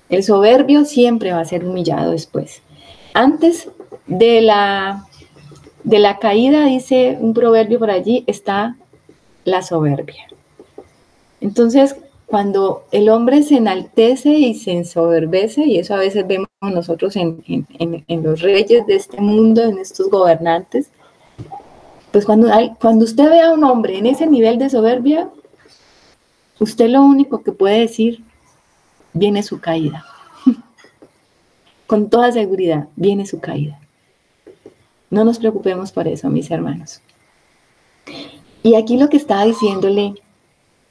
El soberbio siempre va a ser humillado después. Antes de la caída, dice un proverbio por allí, está la soberbia. Entonces, cuando el hombre se enaltece y se ensoberbece, y eso a veces vemos nosotros en los reyes de este mundo, en estos gobernantes, pues cuando usted ve a un hombre en ese nivel de soberbia, usted lo único que puede decir, viene su caída. Con toda seguridad, viene su caída. No nos preocupemos por eso, mis hermanos. Y aquí lo que estaba diciéndole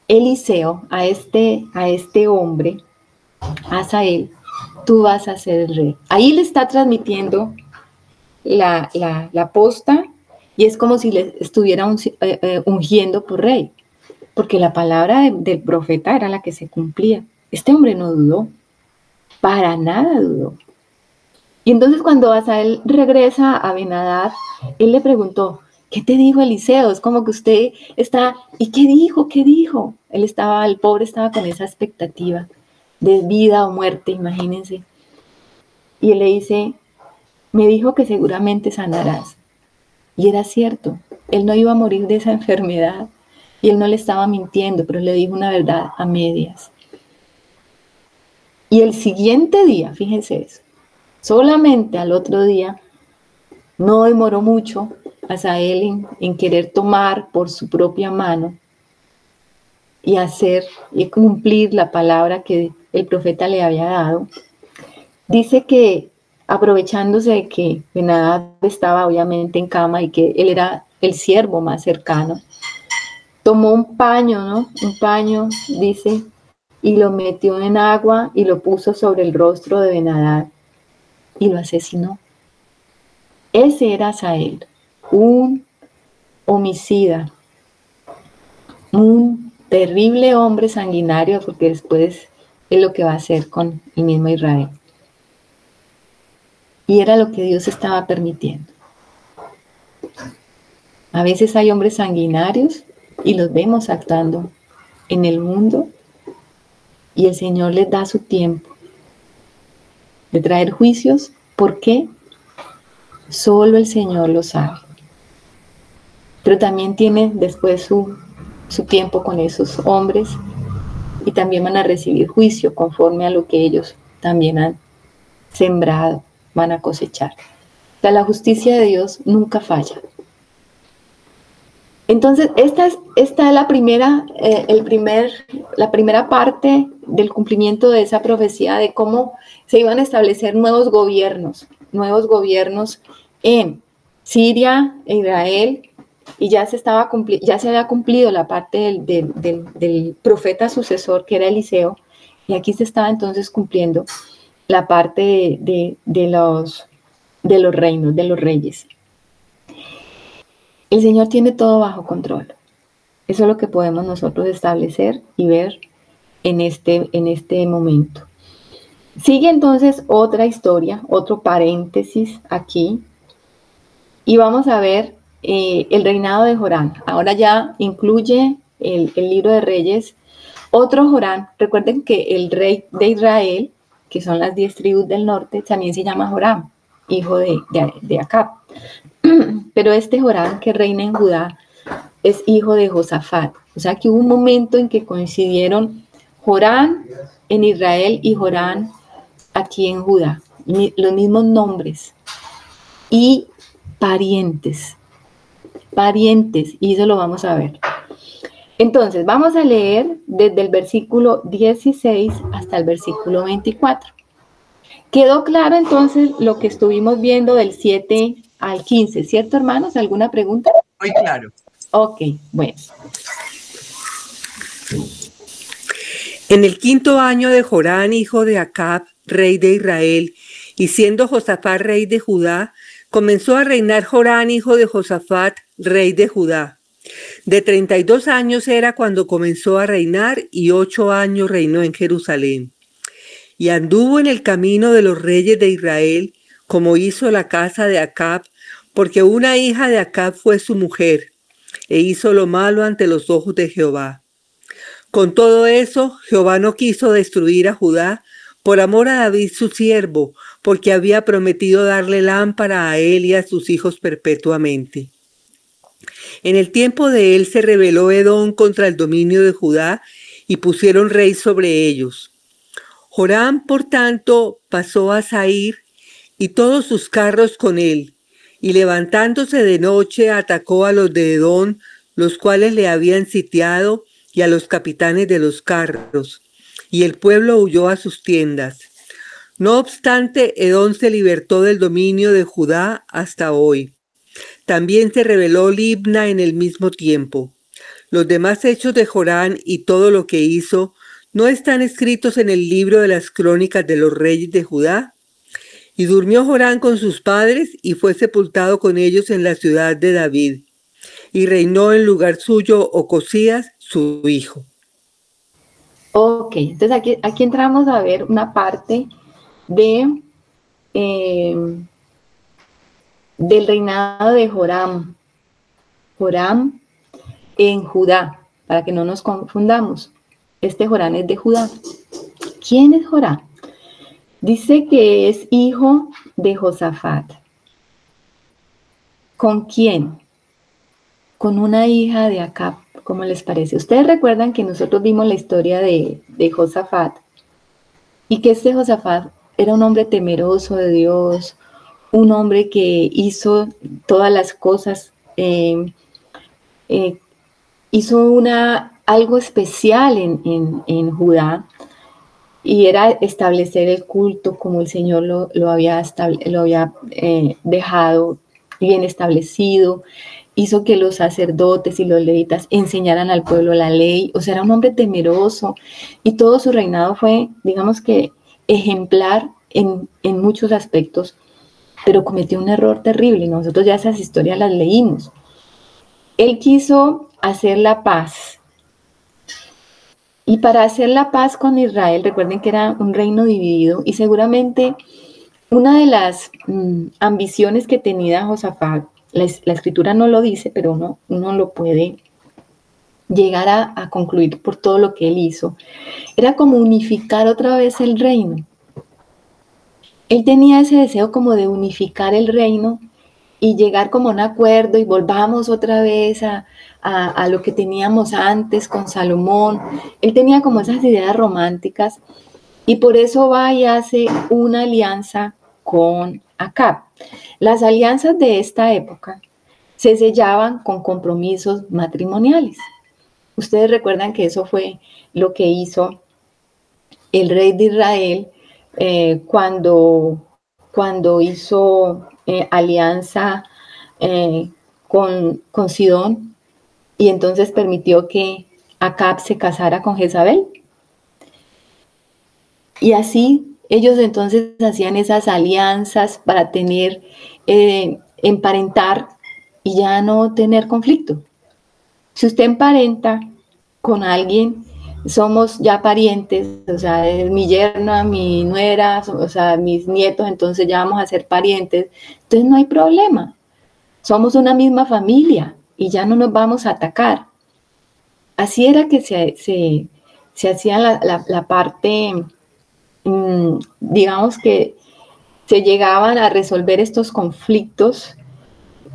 Eliseo a este hombre, a Hazael, tú vas a ser el rey. Ahí le está transmitiendo la posta, y es como si le estuviera ungiendo por rey, porque la palabra del profeta era la que se cumplía. Este hombre no dudó, para nada dudó. Y entonces cuando Hazael regresa a Ben-Hadad, él le preguntó, ¿qué te dijo Eliseo? Es como que usted está, ¿y qué dijo? ¿Qué dijo? El pobre estaba con esa expectativa de vida o muerte, imagínense. Y él le dice, me dijo que seguramente sanarás. Y era cierto, él no iba a morir de esa enfermedad. Y él no le estaba mintiendo, pero le dijo una verdad a medias. Y el siguiente día, fíjense eso, solamente al otro día, no demoró mucho Hazael en querer tomar por su propia mano y hacer y cumplir la palabra que el profeta le había dado. Dice que aprovechándose de que Ben-Hadad estaba obviamente en cama y que él era el siervo más cercano, tomó un paño, ¿no? Un paño, dice, y lo metió en agua y lo puso sobre el rostro de Ben-Hadad y lo asesinó. Ese era Hazael, un homicida, un terrible hombre sanguinario, porque después es lo que va a hacer con el mismo Israel. Y era lo que Dios estaba permitiendo. A veces hay hombres sanguinarios y los vemos actuando en el mundo, y el Señor les da su tiempo de traer juicios. ¿Por qué? Solo el Señor lo sabe. Pero también tiene después su tiempo con esos hombres, y también van a recibir juicio conforme a lo que ellos también han sembrado, van a cosechar. O sea, la justicia de Dios nunca falla. Entonces, esta es la primera parte del cumplimiento de esa profecía de cómo se iban a establecer nuevos gobiernos en Siria e Israel, y ya se había cumplido la parte del profeta sucesor, que era Eliseo, y aquí se estaba entonces cumpliendo la parte de los reinos, de los reyes. El Señor tiene todo bajo control. Eso es lo que podemos nosotros establecer y ver en este momento. Sigue entonces otra historia, otro paréntesis aquí, y vamos a ver el reinado de Joram. Ahora ya incluye el libro de Reyes otro Joram. Recuerden que el rey de Israel, que son las 10 tribus del norte, también se llama Joram, hijo de Acab. Pero este Joram que reina en Judá es hijo de Josafat. O sea que hubo un momento en que coincidieron Joram en Israel y Joram aquí en Judá. Los mismos nombres y parientes. parientes, y eso lo vamos a ver. Entonces, vamos a leer desde el versículo 16 hasta el versículo 24. ¿Quedó claro entonces lo que estuvimos viendo del 7 al 15? ¿Cierto, hermanos? ¿Alguna pregunta? Muy claro. Ok, bueno. En el 5.º año de Jorán, hijo de Acab, rey de Israel, y siendo Josafat rey de Judá, comenzó a reinar Jorán, hijo de Josafat, rey de Judá. De 32 años era cuando comenzó a reinar, y 8 años reinó en Jerusalén. Y anduvo en el camino de los reyes de Israel, como hizo la casa de Acab, porque una hija de Acab fue su mujer, e hizo lo malo ante los ojos de Jehová. Con todo eso, Jehová no quiso destruir a Judá por amor a David su siervo, porque había prometido darle lámpara a él y a sus hijos perpetuamente. En el tiempo de él se rebeló Edom contra el dominio de Judá y pusieron rey sobre ellos. Joram, por tanto, pasó a Zair y todos sus carros con él, y levantándose de noche atacó a los de Edom, los cuales le habían sitiado, y a los capitanes de los carros, y el pueblo huyó a sus tiendas. No obstante, Edom se libertó del dominio de Judá hasta hoy. También se rebeló Libna en el mismo tiempo. Los demás hechos de Jorán y todo lo que hizo, ¿no están escritos en el libro de las crónicas de los reyes de Judá? Y durmió Jorán con sus padres y fue sepultado con ellos en la ciudad de David. Y reinó en lugar suyo Ocosías, su hijo. Ok, entonces aquí entramos a ver una parte de, del reinado de Joram. Joram en Judá, para que no nos confundamos. Este Joram es de Judá. ¿Quién es Joram? Dice que es hijo de Josafat. ¿Con quién? Con una hija de Acab. ¿Cómo les parece? Ustedes recuerdan que nosotros vimos la historia de Josafat y que este Josafat era un hombre temeroso de Dios, un hombre que hizo todas las cosas, hizo algo especial en Judá, y era establecer el culto como el Señor lo había dejado bien establecido. Hizo que los sacerdotes y los levitas enseñaran al pueblo la ley. O sea, era un hombre temeroso, y todo su reinado fue, digamos que, ejemplar en muchos aspectos, pero cometió un error terrible. Nosotros ya esas historias las leímos. Él quiso hacer la paz. Y para hacer la paz con Israel, recuerden que era un reino dividido, y seguramente una de las ambiciones que tenía Josafat, la escritura no lo dice, pero uno lo puede llegar a concluir por todo lo que él hizo, era como unificar otra vez el reino. Él tenía ese deseo como de unificar el reino y llegar como a un acuerdo, y volvamos otra vez a lo que teníamos antes con Salomón. Él tenía como esas ideas románticas, y por eso va y hace una alianza con Acab. Las alianzas de esta época se sellaban con compromisos matrimoniales. Ustedes recuerdan que eso fue lo que hizo el rey de Israel cuando hizo alianza con Sidón, y entonces permitió que Acab se casara con Jezabel. Y así ellos entonces hacían esas alianzas para tener, emparentar y ya no tener conflicto. Si usted emparenta con alguien, somos ya parientes, o sea, es mi yerna, mi nuera, o sea, mis nietos, entonces ya vamos a ser parientes. Entonces no hay problema. Somos una misma familia y ya no nos vamos a atacar. Así era que se hacía la parte, digamos que se llegaban a resolver estos conflictos,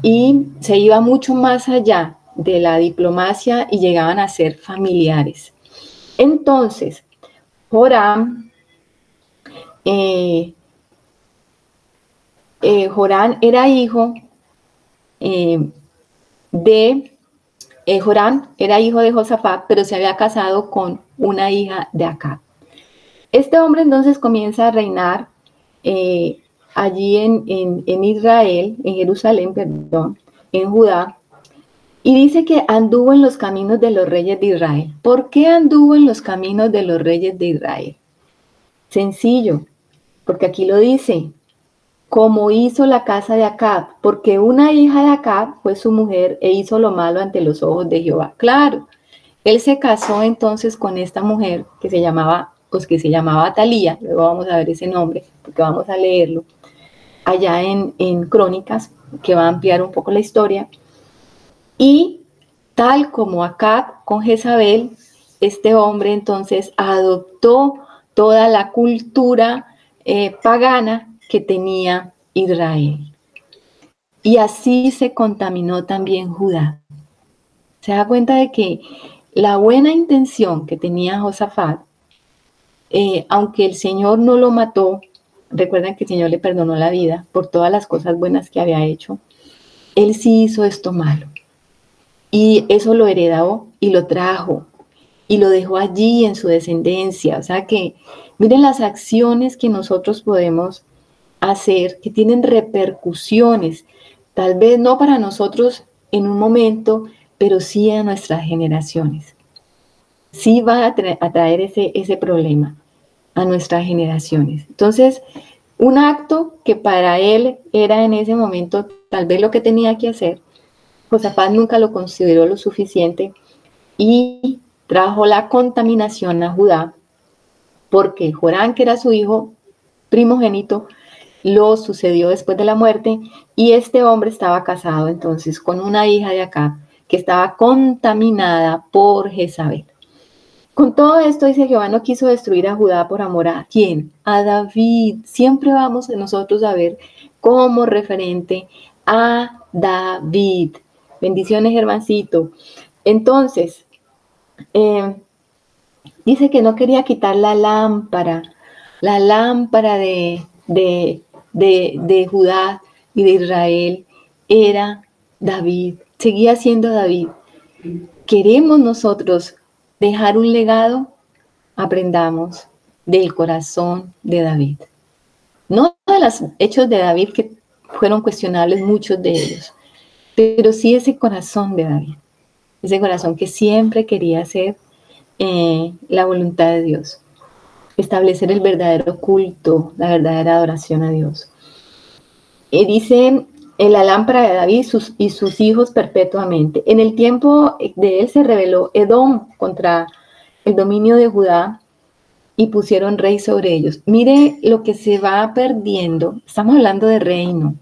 y se iba mucho más allá de la diplomacia y llegaban a ser familiares. Entonces, Joram era hijo de Joram, era hijo de Josafat, pero se había casado con una hija de Acab. Este hombre entonces comienza a reinar allí en Israel, en Jerusalén, perdón, en Judá, y dice que anduvo en los caminos de los reyes de Israel. ¿Por qué anduvo en los caminos de los reyes de Israel? Sencillo, porque aquí lo dice, como hizo la casa de Acab, porque una hija de Acab fue su mujer e hizo lo malo ante los ojos de Jehová. Claro, él se casó entonces con esta mujer que se llamaba Atalía, luego vamos a ver ese nombre, porque vamos a leerlo, allá en Crónicas, que va a ampliar un poco la historia. Y tal como Acab con Jezabel, este hombre entonces adoptó toda la cultura pagana que tenía Israel. Y así se contaminó también Judá. Se da cuenta de que la buena intención que tenía Josafat, aunque el Señor no lo mató, recuerden que el Señor le perdonó la vida por todas las cosas buenas que había hecho, él sí hizo esto malo. Y eso lo heredó y lo trajo y lo dejó allí en su descendencia. O sea que miren las acciones que nosotros podemos hacer, que tienen repercusiones, tal vez no para nosotros en un momento, pero sí a nuestras generaciones. Sí va a traer ese problema a nuestras generaciones. Entonces, un acto que para él era en ese momento tal vez lo que tenía que hacer, Josafat nunca lo consideró lo suficiente y trajo la contaminación a Judá, porque Joram, que era su hijo primogénito, lo sucedió después de la muerte, y este hombre estaba casado entonces con una hija de Acab que estaba contaminada por Jezabel. Con todo esto dice Jehová no quiso destruir a Judá por amor a ¿quién? A David. Siempre vamos nosotros a ver como referente a David. Bendiciones, Germancito. Entonces, dice que no quería quitar la lámpara de Judá y de Israel era David, seguía siendo David. ¿Queremos nosotros dejar un legado? Aprendamos del corazón de David. No de los hechos de David, que fueron cuestionables muchos de ellos, pero sí ese corazón de David, ese corazón que siempre quería hacer la voluntad de Dios, establecer el verdadero culto, la verdadera adoración a Dios. Dice en la lámpara de David y sus hijos perpetuamente. En el tiempo de él se rebeló Edom contra el dominio de Judá y pusieron rey sobre ellos. Mire lo que se va perdiendo. Estamos hablando de reino.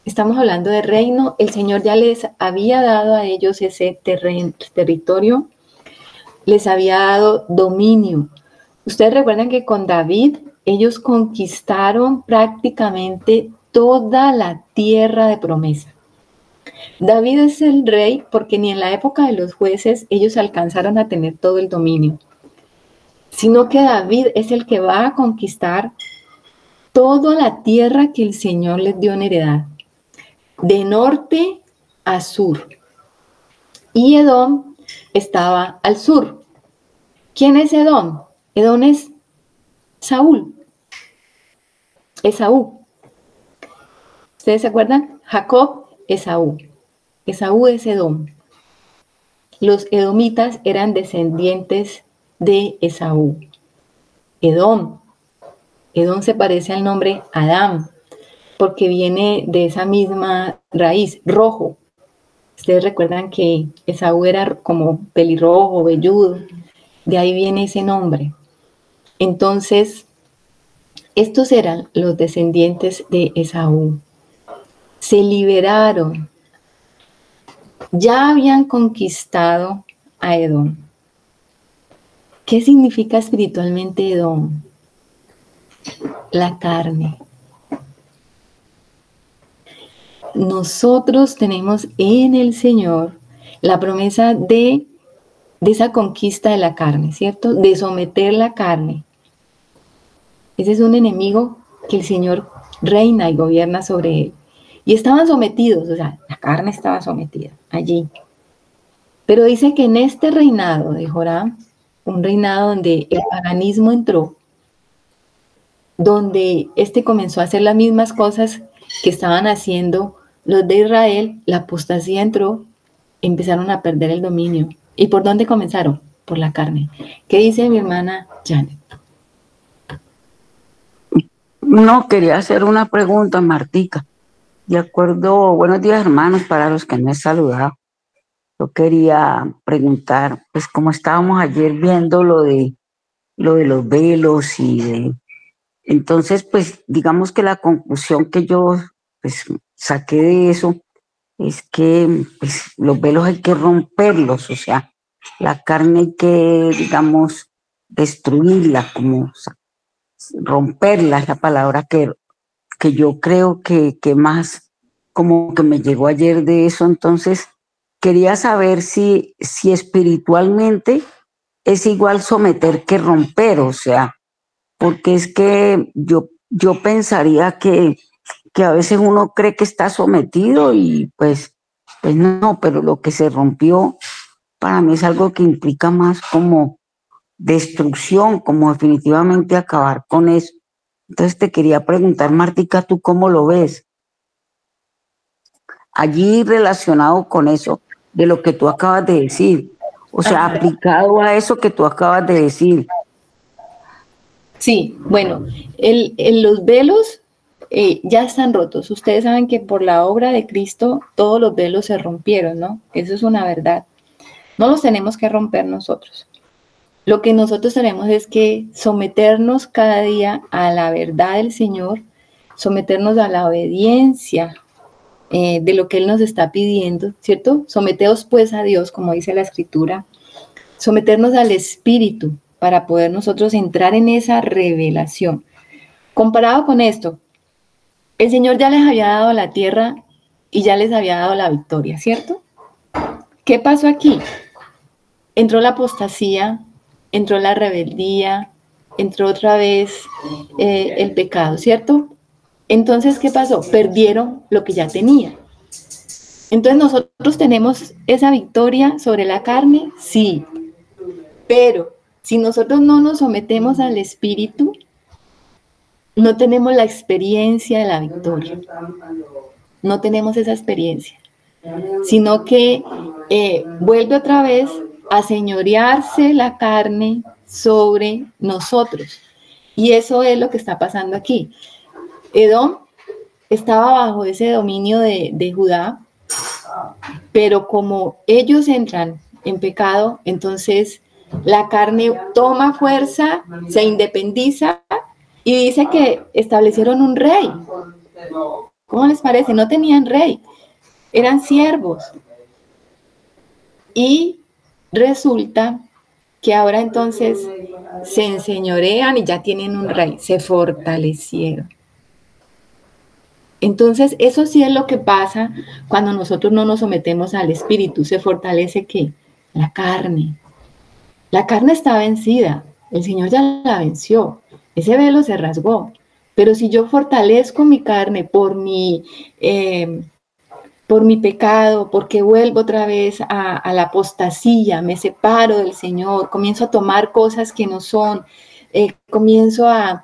Estamos hablando de reino. El Señor ya les había dado a ellos ese territorio, les había dado dominio. Ustedes recuerdan que con David ellos conquistaron prácticamente toda la tierra de promesa. David es el rey porque ni en la época de los jueces ellos alcanzaron a tener todo el dominio, sino que David es el que va a conquistar toda la tierra que el Señor les dio en heredad, de norte a sur. Y Edom estaba al sur. ¿Quién es Edom? Edom es Saúl. Esaú. ¿Ustedes se acuerdan? Jacob, Esaú. Esaú es Edom. Los edomitas eran descendientes de Esaú. Edom. Edom se parece al nombre Adán, porque viene de esa misma raíz, rojo. Ustedes recuerdan que Esaú era como pelirrojo, velludo. De ahí viene ese nombre. Entonces, estos eran los descendientes de Esaú. Se liberaron. Ya habían conquistado a Edom. ¿Qué significa espiritualmente Edom? La carne. Nosotros tenemos en el Señor la promesa de esa conquista de la carne, ¿cierto? De someter la carne. Ese es un enemigo que el Señor reina y gobierna sobre él. Y estaban sometidos, o sea, la carne estaba sometida allí. Pero dice que en este reinado de Joram, un reinado donde el paganismo entró, donde comenzó a hacer las mismas cosas que estaban haciendo los de Israel, la apostasía entró, empezaron a perder el dominio. ¿Y por dónde comenzaron? Por la carne. ¿Qué dice mi hermana Janet? No, quería hacer una pregunta, Martica. De acuerdo, buenos días, hermanos, para los que no he saludado. Yo quería preguntar, pues como estábamos ayer viendo lo de los velos entonces, pues digamos que la conclusión que yo pues saqué de eso es que pues, los velos hay que romperlos, o sea, la carne hay que, digamos, destruirla, como romperla, es la palabra que yo creo que más como que me llegó ayer de eso. Entonces quería saber si espiritualmente es igual someter que romper, o sea, porque es que yo pensaría que a veces uno cree que está sometido y pues no, pero lo que se rompió para mí es algo que implica más como destrucción, como definitivamente acabar con eso. Entonces te quería preguntar, Martica, ¿tú cómo lo ves? Allí relacionado con eso de lo que tú acabas de decir, o sea, aplicado a eso que tú acabas de decir. Sí, bueno, los velos ya están rotos. Ustedes saben que por la obra de Cristo todos los velos se rompieron, ¿no? Eso es una verdad. No los tenemos que romper nosotros. Lo que nosotros tenemos es que someternos cada día a la verdad del Señor, someternos a la obediencia de lo que Él nos está pidiendo, ¿cierto? Someteos pues a Dios, como dice la Escritura, someternos al Espíritu para poder nosotros entrar en esa revelación. Comparado con esto, el Señor ya les había dado la tierra y ya les había dado la victoria, ¿cierto? ¿Qué pasó aquí? Entró la apostasía, entró la rebeldía, entró otra vez el pecado, ¿cierto? Entonces, ¿qué pasó? Perdieron lo que ya tenían. Entonces, ¿nosotros tenemos esa victoria sobre la carne? Sí. Pero si nosotros no nos sometemos al Espíritu, no tenemos la experiencia de la victoria. No tenemos esa experiencia. Sino que vuelve otra vez a señorearse la carne sobre nosotros. Y eso es lo que está pasando aquí. Edom estaba bajo ese dominio de Judá, pero como ellos entran en pecado, entonces la carne toma fuerza, se independiza y dice que establecieron un rey. ¿Cómo les parece? No tenían rey, eran siervos. Y resulta que ahora entonces se enseñorean y ya tienen un rey, se fortalecieron. Entonces, eso sí es lo que pasa cuando nosotros no nos sometemos al Espíritu. ¿Se fortalece qué? La carne. La carne está vencida. El Señor ya la venció. Ese velo se rasgó. Pero si yo fortalezco mi carne por mi pecado, porque vuelvo otra vez a la apostasía, me separo del Señor, comienzo a tomar cosas que no son, comienzo a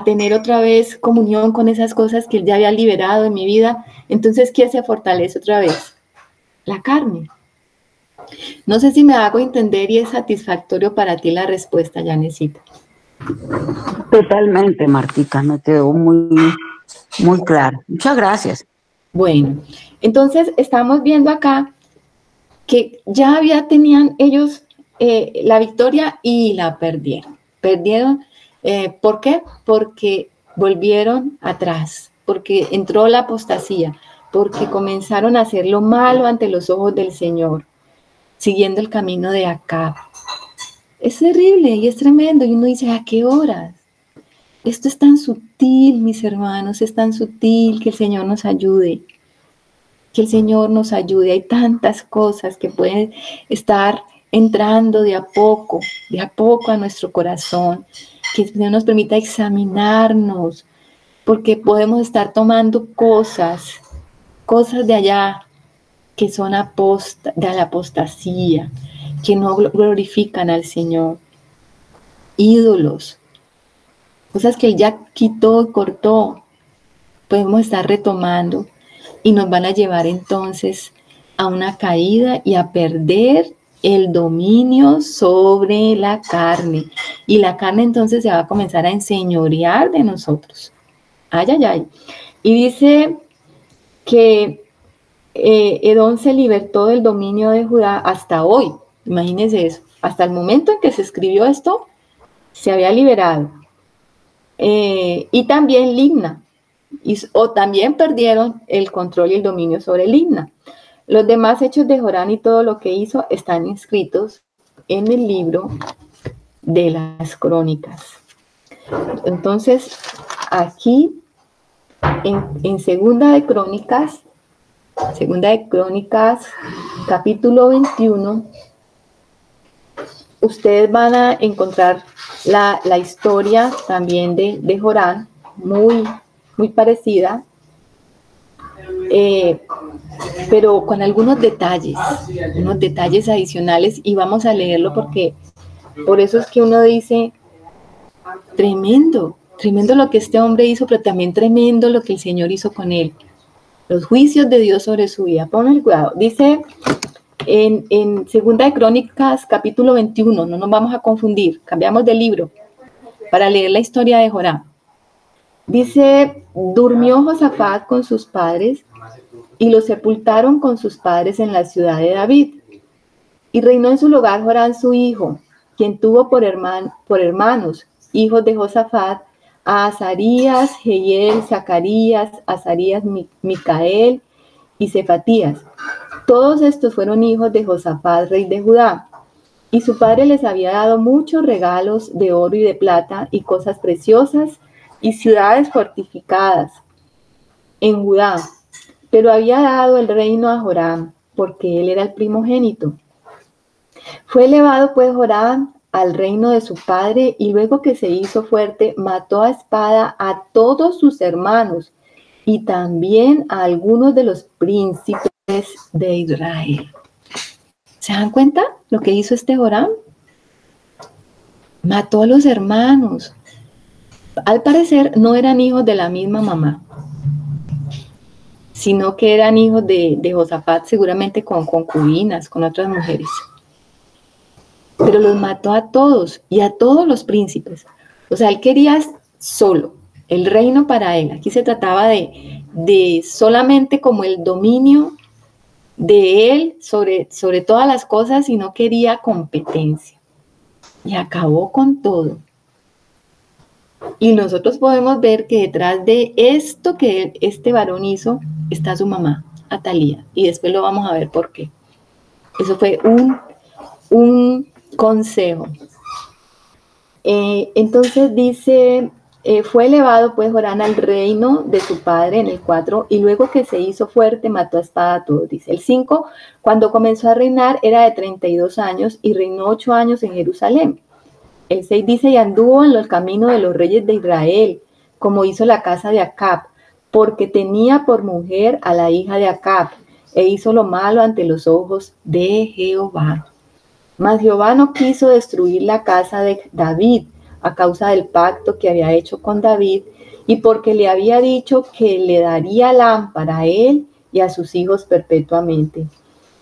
tener otra vez comunión con esas cosas que Él ya había liberado en mi vida, entonces, ¿qué se fortalece otra vez? La carne. No sé si me hago entender y es satisfactorio para ti la respuesta, Janecita. Totalmente, Martica, me quedó muy, muy claro. Muchas gracias. Bueno, entonces estamos viendo acá que ya tenían ellos la victoria y la perdieron. Perdieron, ¿por qué? Porque volvieron atrás, porque entró la apostasía, porque comenzaron a hacer lo malo ante los ojos del Señor, siguiendo el camino de Acab. Es terrible y es tremendo, y uno dice, ¿a qué horas? Esto es tan sutil, mis hermanos, es tan sutil, que el Señor nos ayude. Que el Señor nos ayude. Hay tantas cosas que pueden estar entrando de a poco a nuestro corazón. Que el Señor nos permita examinarnos, porque podemos estar tomando cosas cosas de allá que son de la apostasía, que no glorifican al Señor, ídolos, cosas que Él ya quitó y cortó, podemos estar retomando y nos van a llevar entonces a una caída y a perder el dominio sobre la carne. Y la carne entonces se va a comenzar a enseñorear de nosotros. Ay, ay, ay. Y dice que Edom se libertó del dominio de Judá hasta hoy. Imagínense eso. Hasta el momento en que se escribió esto, se había liberado. Y también Libna. O también perdieron el control y el dominio sobre Libna. Los demás hechos de Jorán y todo lo que hizo están inscritos en el libro de las crónicas. Entonces, aquí en Segunda de Crónicas, capítulo 21, ustedes van a encontrar la historia también de Jorán, muy parecida, pero con algunos detalles, unos detalles adicionales, y vamos a leerlo porque por eso es que uno dice, tremendo lo que este hombre hizo, pero también tremendo lo que el Señor hizo con él. Los juicios de Dios sobre su vida. Ponle cuidado. Dice en Segunda de Crónicas, capítulo 21, no nos vamos a confundir, cambiamos de libro para leer la historia de Jorán. Dice, durmió Josafat con sus padres y lo sepultaron con sus padres en la ciudad de David. Y reinó en su lugar Jorán su hijo, quien tuvo por hermanos, hijos de Josafat, a Azarías, Jehiel, Zacarías, Azarías, Micael y Cefatías. Todos estos fueron hijos de Josafat, rey de Judá. Y su padre les había dado muchos regalos de oro y de plata y cosas preciosas y ciudades fortificadas en Judá. Pero había dado el reino a Joram, porque él era el primogénito. Fue elevado pues Joram al reino de su padre, y luego que se hizo fuerte, mató a espada a todos sus hermanos, y también a algunos de los príncipes de Israel. ¿Se dan cuenta lo que hizo este Joram? Mató a los hermanos. Al parecer no eran hijos de la misma mamá, sino que eran hijos de Josafat, seguramente con concubinas, con otras mujeres. Pero los mató a todos y a todos los príncipes. O sea, él quería solo el reino para él. Aquí se trataba de solamente como el dominio de él sobre todas las cosas, y no quería competencia. Y acabó con todo. Y nosotros podemos ver que detrás de esto que este varón hizo está su mamá, Atalía. Y después lo vamos a ver por qué. Eso fue un consejo. Entonces dice, fue elevado pues Jorán al reino de su padre en el 4, y luego que se hizo fuerte mató a espada a todos. Dice el 5, cuando comenzó a reinar era de 32 años y reinó 8 años en Jerusalén. El 6 dice, y anduvo en los caminos de los reyes de Israel, como hizo la casa de Acab, porque tenía por mujer a la hija de Acab, e hizo lo malo ante los ojos de Jehová. Mas Jehová no quiso destruir la casa de David a causa del pacto que había hecho con David, y porque le había dicho que le daría lámpara a él y a sus hijos perpetuamente.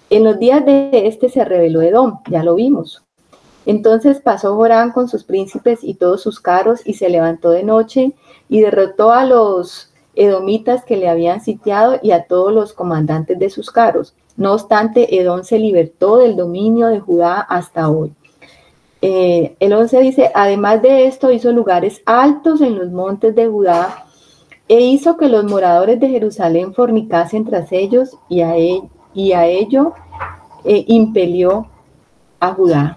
En los días de este se rebeló Edom, ya lo vimos. Entonces pasó Jorán con sus príncipes y todos sus carros, y se levantó de noche y derrotó a los edomitas que le habían sitiado y a todos los comandantes de sus carros. No obstante, Edom se libertó del dominio de Judá hasta hoy. El 11 dice, además de esto hizo lugares altos en los montes de Judá, e hizo que los moradores de Jerusalén fornicasen tras ellos, y a ello impelió a Judá.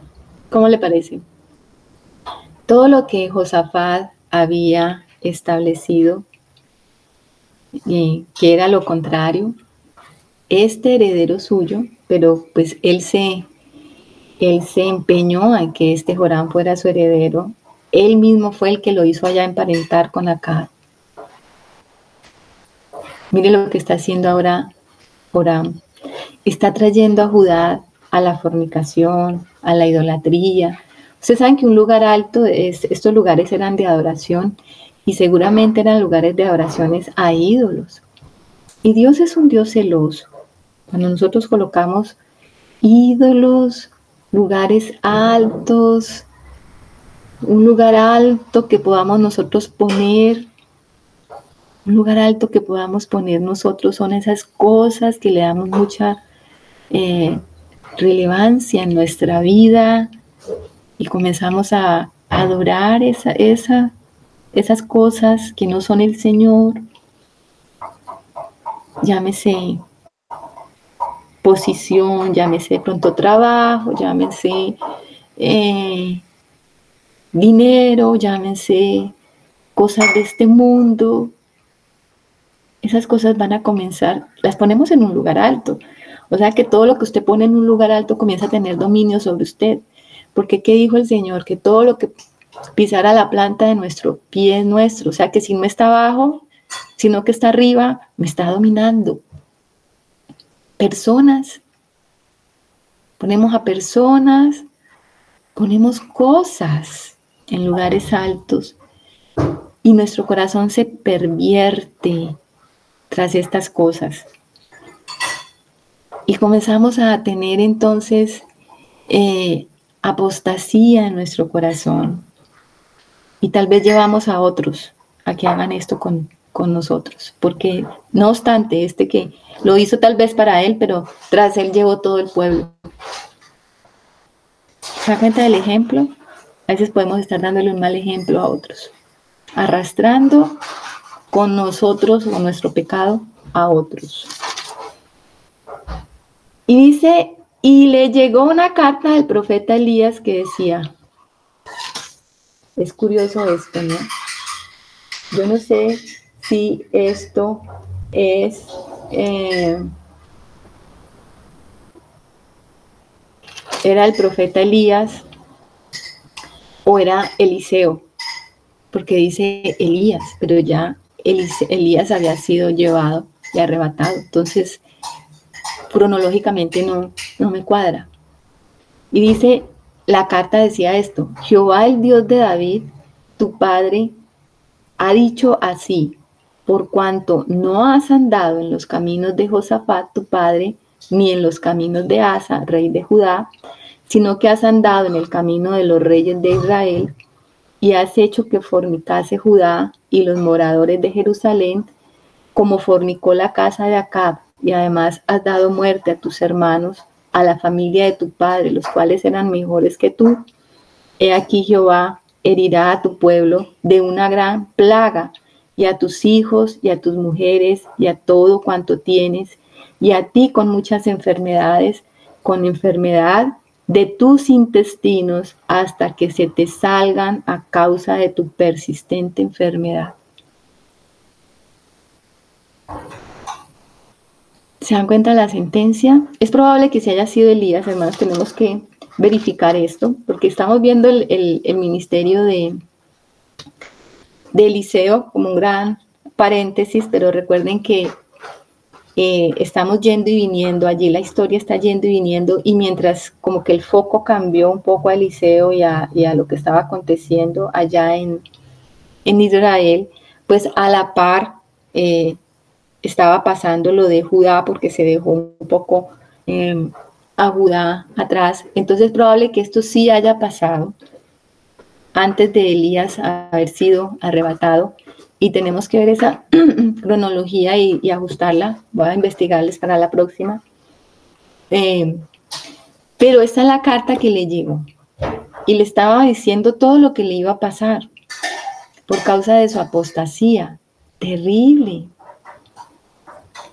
¿Cómo le parece? Todo lo que Josafat había establecido, que era lo contrario, este heredero suyo, pero pues él se empeñó en que este Jorán fuera su heredero. Él mismo fue el que lo hizo allá emparentar con Acab. Mire lo que está haciendo ahora Joram. Está trayendo a Judá a la fornicación, a la idolatría. Ustedes saben que un lugar alto, estos lugares eran de adoración y seguramente eran lugares de adoraciones a ídolos. Y Dios es un Dios celoso. Cuando nosotros colocamos ídolos, lugares altos, un lugar alto que podamos nosotros poner, un lugar alto que podamos poner nosotros son esas cosas que le damos mucha relevancia en nuestra vida y comenzamos a adorar esas cosas que no son el Señor. Llámese posición, llámese pronto trabajo, llámese dinero, llámese cosas de este mundo. Esas cosas van a comenzar, las ponemos en un lugar alto. O sea que todo lo que usted pone en un lugar alto comienza a tener dominio sobre usted. Porque ¿qué dijo el Señor? Que todo lo que pisara la planta de nuestro pie es nuestro. O sea que si no está abajo, sino que está arriba, me está dominando. Personas. Ponemos a personas, ponemos cosas en lugares altos y nuestro corazón se pervierte tras estas cosas. Y comenzamos a tener entonces apostasía en nuestro corazón. Y tal vez llevamos a otros a que hagan esto con nosotros. Porque no obstante, que lo hizo tal vez para él, pero tras él llevó todo el pueblo. ¿Se da cuenta del ejemplo? A veces podemos estar dándole un mal ejemplo a otros. Arrastrando con nosotros o nuestro pecado a otros. Y dice, y le llegó una carta del profeta Elías que decía, es curioso esto, ¿no? Yo no sé si esto es era el profeta Elías o era Eliseo, porque dice Elías, pero ya Elías había sido llevado y arrebatado, entonces cronológicamente no me cuadra. Y dice, la carta decía esto, Jehová el Dios de David, tu padre, ha dicho así, por cuanto no has andado en los caminos de Josafat, tu padre, ni en los caminos de Asa, rey de Judá, sino que has andado en el camino de los reyes de Israel, y has hecho que fornicase Judá y los moradores de Jerusalén, como fornicó la casa de Acab, y además has dado muerte a tus hermanos, a la familia de tu padre, los cuales eran mejores que tú. He aquí Jehová herirá a tu pueblo de una gran plaga, y a tus hijos, y a tus mujeres, y a todo cuanto tienes, y a ti con muchas enfermedades, con enfermedad de tus intestinos, hasta que se te salgan a causa de tu persistente enfermedad. ¿Se dan cuenta de la sentencia? Es probable que se haya sido Elías, hermanos, tenemos que verificar esto, porque estamos viendo el ministerio de Eliseo como un gran paréntesis, pero recuerden que estamos yendo y viniendo, allí la historia está yendo y viniendo, y mientras como que el foco cambió un poco a Eliseo y a lo que estaba aconteciendo allá en Israel, pues a la par estaba pasando lo de Judá, porque se dejó un poco a Judá atrás. Entonces es probable que esto sí haya pasado antes de Elías haber sido arrebatado, y tenemos que ver esa cronología y ajustarla. Voy a investigarles para la próxima. Pero esta es la carta que le llegó, y le estaba diciendo todo lo que le iba a pasar por causa de su apostasía. Terrible.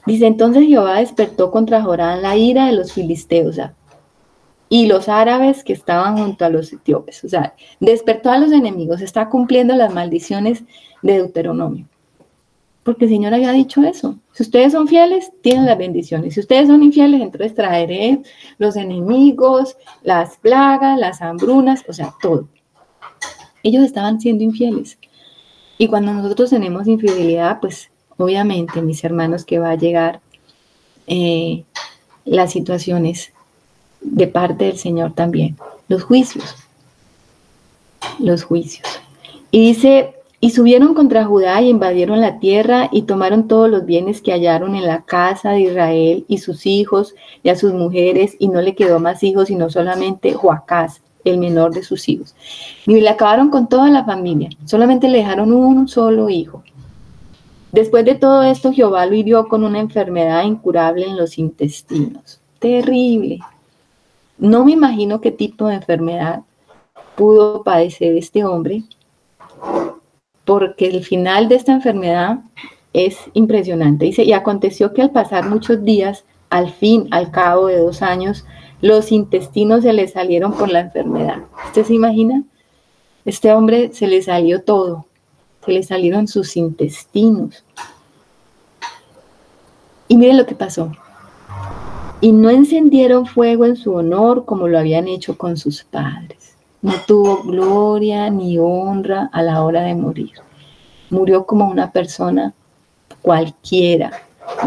Dice, entonces Jehová despertó contra Joram la ira de los filisteos, y los árabes que estaban junto a los etíopes. O sea, despertó a los enemigos, está cumpliendo las maldiciones de Deuteronomio. Porque el Señor había dicho eso. Si ustedes son fieles, tienen las bendiciones. Si ustedes son infieles, entonces traeré los enemigos, las plagas, las hambrunas, o sea, todo. Ellos estaban siendo infieles. Y cuando nosotros tenemos infidelidad, pues obviamente, mis hermanos, que va a llegar las situaciones de parte del Señor también, los juicios. Y dice, y subieron contra Judá y invadieron la tierra y tomaron todos los bienes que hallaron en la casa de Israel y sus hijos y a sus mujeres, y no le quedó más hijos sino solamente Joacás, el menor de sus hijos. Y le acabaron con toda la familia, solamente le dejaron un solo hijo. Después de todo esto, Jehová lo hirió con una enfermedad incurable en los intestinos. Terrible. No me imagino qué tipo de enfermedad pudo padecer este hombre, porque el final de esta enfermedad es impresionante. Dice, y aconteció que al pasar muchos días, al fin, al cabo de 2 años, los intestinos se le salieron por la enfermedad. ¿Usted se imagina? Este hombre se le salió todo, se le salieron sus intestinos. Y miren lo que pasó. Y no encendieron fuego en su honor como lo habían hecho con sus padres. No tuvo gloria ni honra a la hora de morir. Murió como una persona cualquiera,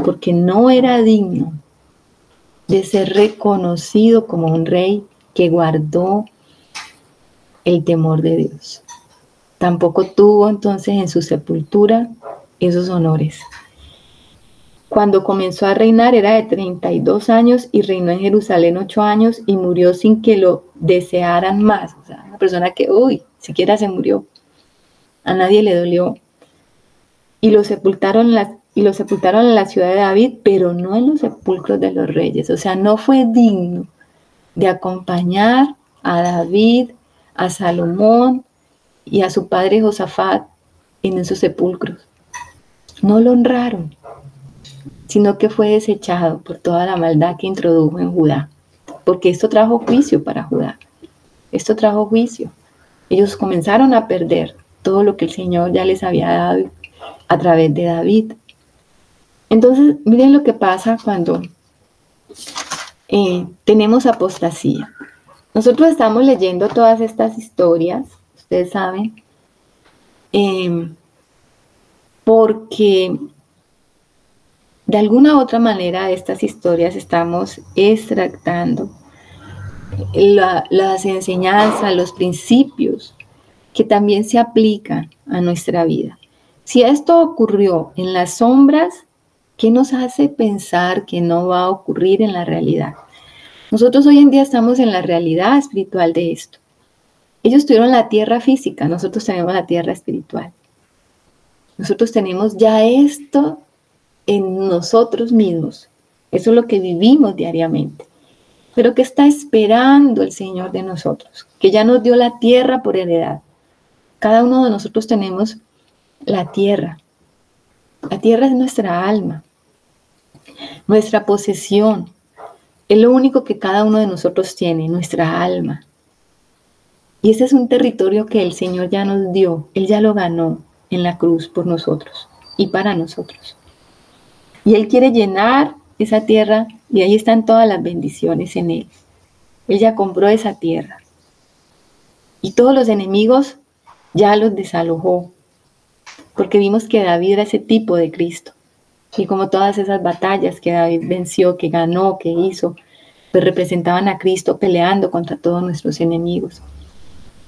porque no era digno de ser reconocido como un rey que guardó el temor de Dios. Tampoco tuvo entonces en su sepultura esos honores. Cuando comenzó a reinar era de 32 años y reinó en Jerusalén 8 años y murió sin que lo desearan más. O sea, una persona que, siquiera se murió. A nadie le dolió. Y lo sepultaron en la ciudad de David, pero no en los sepulcros de los reyes. O sea, no fue digno de acompañar a David, a Salomón y a su padre Josafat en esos sepulcros. No lo honraron, sino que fue desechado por toda la maldad que introdujo en Judá, porque esto trajo juicio para Judá. Esto trajo juicio. Ellos comenzaron a perder todo lo que el Señor ya les había dado a través de David. Entonces, miren lo que pasa cuando tenemos apostasía. Nosotros estamos leyendo todas estas historias, ustedes saben, porque de alguna u otra manera de estas historias estamos extractando las enseñanzas, los principios que también se aplican a nuestra vida. Si esto ocurrió en las sombras, ¿qué nos hace pensar que no va a ocurrir en la realidad? Nosotros hoy en día estamos en la realidad espiritual de esto. Ellos tuvieron la tierra física, nosotros tenemos la tierra espiritual. Nosotros tenemos ya esto en nosotros mismos. Eso es lo que vivimos diariamente. Pero ¿qué está esperando el Señor de nosotros? Que ya nos dio la tierra por heredad. Cada uno de nosotros tenemos la tierra. La tierra es nuestra alma, nuestra posesión. Es lo único que cada uno de nosotros tiene, nuestra alma. Y ese es un territorio que el Señor ya nos dio. Él ya lo ganó en la cruz por nosotros y para nosotros. Y Él quiere llenar esa tierra y ahí están todas las bendiciones en Él. Él ya compró esa tierra. Y todos los enemigos ya los desalojó. Porque vimos que David era ese tipo de Cristo. Y como todas esas batallas que David venció, que ganó, que hizo, pues representaban a Cristo peleando contra todos nuestros enemigos.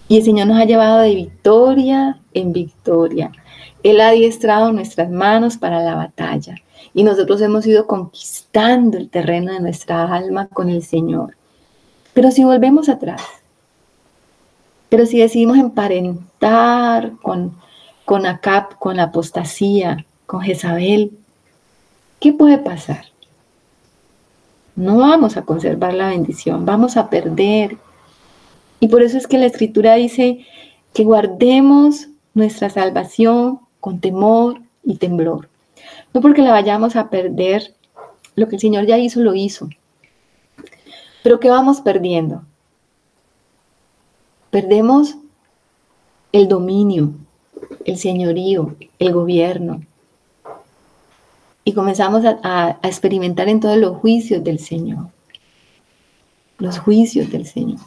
Y el Señor nos ha llevado de victoria en victoria. Él ha adiestrado nuestras manos para la batalla. Y nosotros hemos ido conquistando el terreno de nuestra alma con el Señor. Pero si volvemos atrás, pero si decidimos emparentar con Acab, con la apostasía, con Jezabel, ¿qué puede pasar? No vamos a conservar la bendición, vamos a perder. Y por eso es que la Escritura dice que guardemos nuestra salvación con temor y temblor. No porque la vayamos a perder, lo que el Señor ya hizo, lo hizo. Pero ¿qué vamos perdiendo? Perdemos el dominio, el señorío, el gobierno. Y comenzamos a experimentar en todos los juicios del Señor. Los juicios del Señor.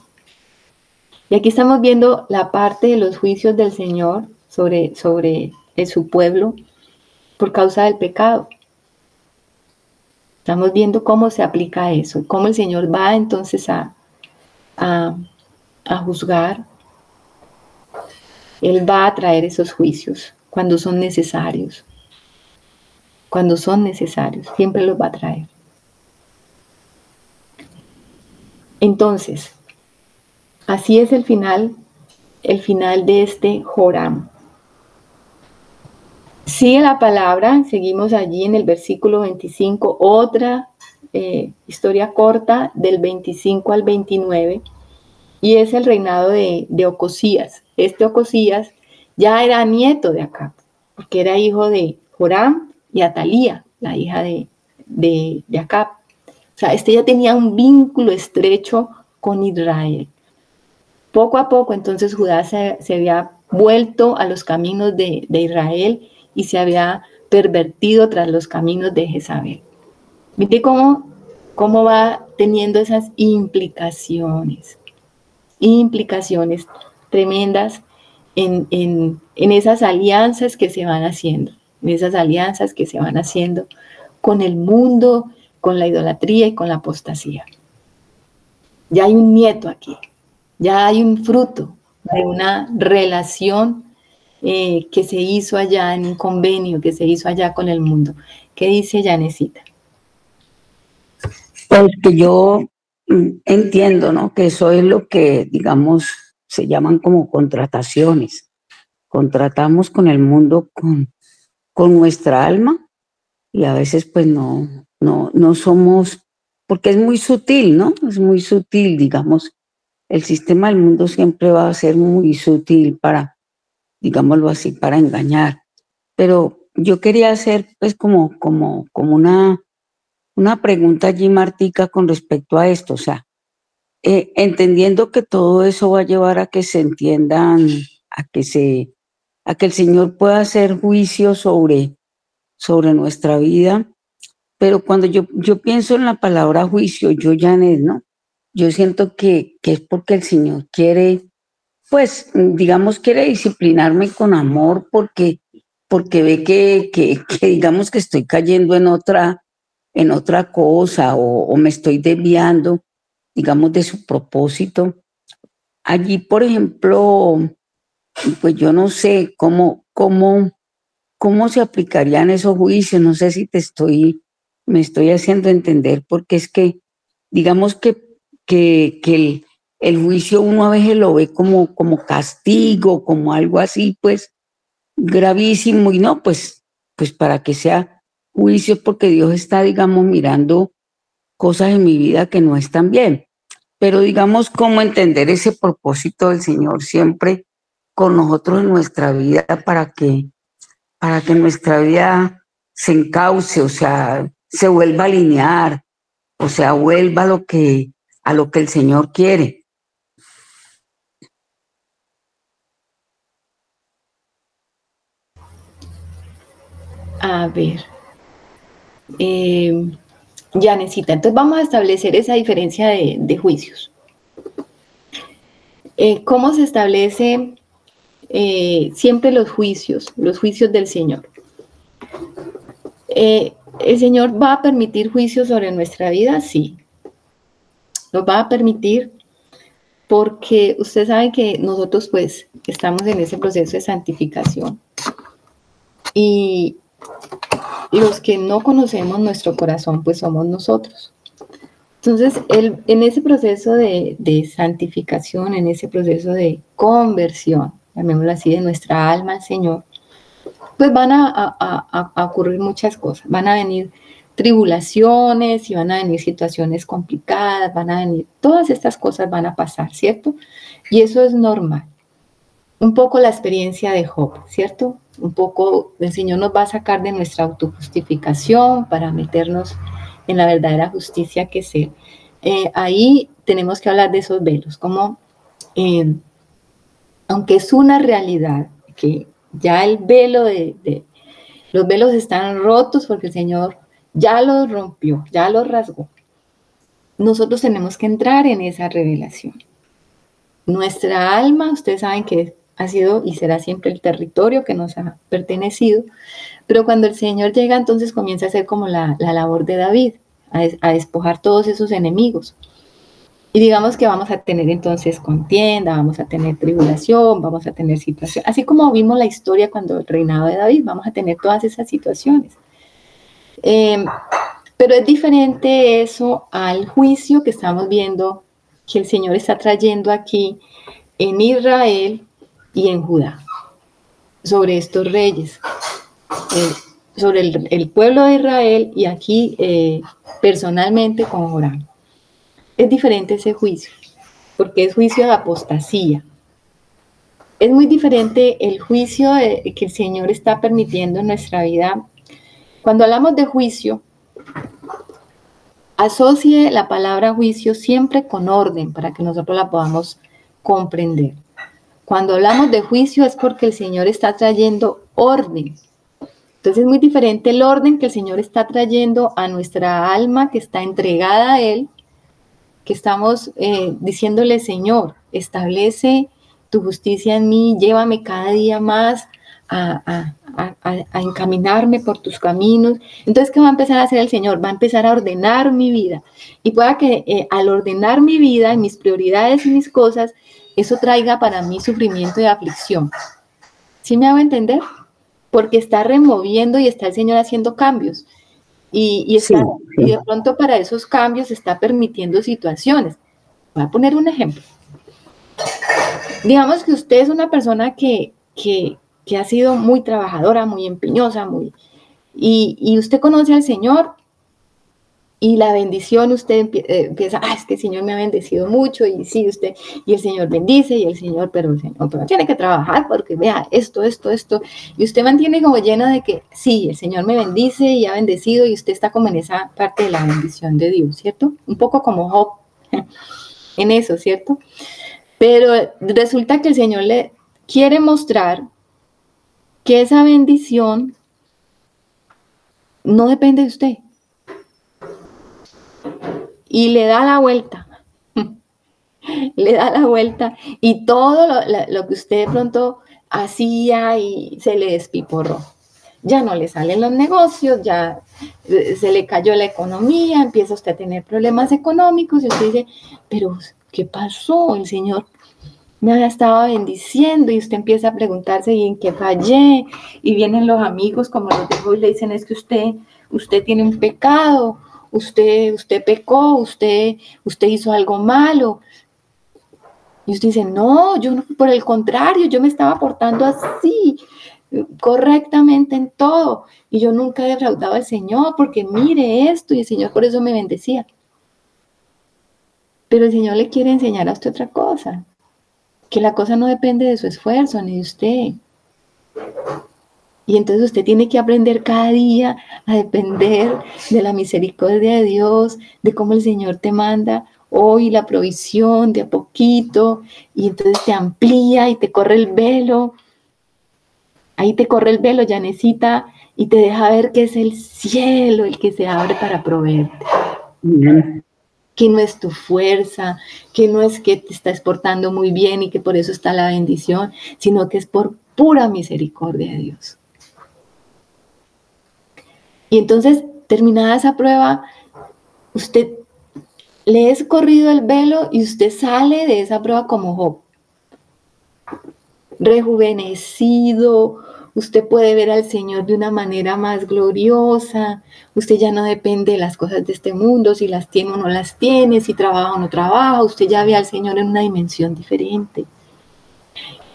Y aquí estamos viendo la parte de los juicios del Señor sobre su pueblo. por causa del pecado. Estamos viendo cómo se aplica eso, cómo el Señor va entonces a juzgar. Él va a traer esos juicios cuando son necesarios. Cuando son necesarios, siempre los va a traer. Entonces, así es el final de este Joram. Sigue la palabra, seguimos allí en el versículo 25, otra historia corta del 25 al 29, y es el reinado de Ocosías. Este Ocosías ya era nieto de Acab, porque era hijo de Joram y Atalía, la hija de Acab. O sea, este ya tenía un vínculo estrecho con Israel. Poco a poco, entonces, Judá se había vuelto a los caminos de Israel y se había pervertido tras los caminos de Jezabel. Mire cómo va teniendo esas implicaciones tremendas en esas alianzas que se van haciendo, con el mundo, con la idolatría y con la apostasía. Ya hay un nieto aquí, ya hay un fruto de una relación que se hizo allá, en un convenio que se hizo allá con el mundo. ¿Qué dice Yanecita? Pues que yo entiendo, ¿no? Que eso es lo que, digamos, se llaman como contrataciones. Contratamos con el mundo con nuestra alma, y a veces pues no somos, porque es muy sutil, ¿no? Es muy sutil, digamos. El sistema del mundo siempre va a ser muy sutil para, digámoslo así, para engañar. Pero yo quería hacer pues como una pregunta allí, Martica, con respecto a esto. O sea, entendiendo que todo eso va a llevar a que se entiendan, a que el Señor pueda hacer juicio sobre nuestra vida. Pero cuando yo pienso en la palabra juicio, Janet, ¿no? Yo siento que es porque el Señor quiere, pues, digamos, quiere disciplinarme con amor, porque ve que digamos que estoy cayendo en otra cosa, o me estoy desviando, digamos, de su propósito. Allí, por ejemplo, pues yo no sé cómo se aplicarían esos juicios. No sé si me estoy haciendo entender, porque es que, digamos que el juicio uno a veces lo ve como castigo, como algo así, pues, gravísimo, y no, pues para que sea juicio, porque Dios está, digamos, mirando cosas en mi vida que no están bien. Pero digamos, cómo entender ese propósito del Señor siempre con nosotros en nuestra vida, para que nuestra vida se encauce, o sea, se vuelva a alinear, o sea, vuelva a lo que el Señor quiere. A ver, Yanecita, entonces vamos a establecer esa diferencia de juicios. ¿Cómo se establece siempre los juicios del Señor? ¿El Señor va a permitir juicios sobre nuestra vida? Sí. Lo va a permitir porque usted sabe que nosotros pues estamos en ese proceso de santificación. Y los que no conocemos nuestro corazón, pues somos nosotros. Entonces, en ese proceso de santificación, en ese proceso de conversión, llamémoslo así, de nuestra alma al Señor, pues van a ocurrir muchas cosas. Van a venir tribulaciones y van a venir situaciones complicadas, todas estas cosas van a pasar, ¿cierto? Y eso es normal. Un poco la experiencia de Job, ¿cierto? Un poco el Señor nos va a sacar de nuestra autojustificación para meternos en la verdadera justicia que es Él. Ahí tenemos que hablar de esos velos, como aunque es una realidad que ya el velo los velos están rotos porque el Señor ya los rompió, ya los rasgó. Nosotros tenemos que entrar en esa revelación. Nuestra alma, ustedes saben que ha sido y será siempre el territorio que nos ha pertenecido, pero cuando el Señor llega, entonces comienza a hacer como la labor de David, a despojar todos esos enemigos. Y digamos que vamos a tener entonces contienda, vamos a tener tribulación, vamos a tener situación, así como vimos la historia cuando el reinado de David, vamos a tener todas esas situaciones. Pero es diferente eso al juicio que estamos viendo que el Señor está trayendo aquí en Israel y en Judá, sobre estos reyes, sobre el pueblo de Israel y aquí personalmente con Joram. Es diferente ese juicio, porque es juicio de apostasía. Es muy diferente el juicio que el Señor está permitiendo en nuestra vida. Cuando hablamos de juicio, asocie la palabra juicio siempre con orden para que nosotros la podamos comprender. Cuando hablamos de juicio es porque el Señor está trayendo orden. Entonces es muy diferente el orden que el Señor está trayendo a nuestra alma que está entregada a Él, que estamos diciéndole, Señor, establece tu justicia en mí, llévame cada día más a encaminarme por tus caminos. Entonces, ¿qué va a empezar a hacer el Señor? Va a empezar a ordenar mi vida. Y pueda que al ordenar mi vida, mis prioridades y mis cosas, eso traiga para mí sufrimiento y aflicción. ¿Sí me hago entender? Porque está removiendo y está el Señor haciendo cambios. Y de pronto para esos cambios está permitiendo situaciones. Voy a poner un ejemplo. Digamos que usted es una persona que ha sido muy trabajadora, muy empeñosa, y usted conoce al Señor y la bendición usted empieza, es que el Señor me ha bendecido mucho y sí, usted, y el Señor bendice y el Señor, pero el Señor tiene que trabajar porque vea esto, y usted mantiene como lleno de que sí, el Señor me bendice y ha bendecido y usted está como en esa parte de la bendición de Dios, ¿cierto? Un poco como Job en eso, ¿cierto? Pero resulta que el Señor le quiere mostrar que esa bendición no depende de usted. Y le da la vuelta. Le da la vuelta. Y todo lo que usted de pronto hacía y se le despiporró. Ya no le salen los negocios, ya se le cayó la economía, empieza usted a tener problemas económicos y usted dice, pero ¿qué pasó? El Señor me estaba bendiciendo y usted empieza a preguntarse ¿y en qué fallé? Y vienen los amigos como los de Job y le dicen es que usted tiene un pecado, usted pecó, usted hizo algo malo. Y usted dice, no, yo no, por el contrario, yo me estaba portando así, correctamente en todo. Y yo nunca he defraudado al Señor porque mire esto y el Señor por eso me bendecía. Pero el Señor le quiere enseñar a usted otra cosa. Que la cosa no depende de su esfuerzo ni de usted. Y entonces usted tiene que aprender cada día a depender de la misericordia de Dios, de cómo el Señor te manda hoy la provisión de a poquito, y entonces te amplía y te corre el velo. Ahí te corre el velo, Yanecita, y te deja ver que es el cielo el que se abre para proveerte. Que no es tu fuerza, que no es que te estás portando muy bien y que por eso está la bendición, sino que es por pura misericordia de Dios. Y entonces, terminada esa prueba, usted le es corrido el velo y usted sale de esa prueba como Job. Rejuvenecido, usted puede ver al Señor de una manera más gloriosa, usted ya no depende de las cosas de este mundo, si las tiene o no las tiene, si trabaja o no trabaja, usted ya ve al Señor en una dimensión diferente.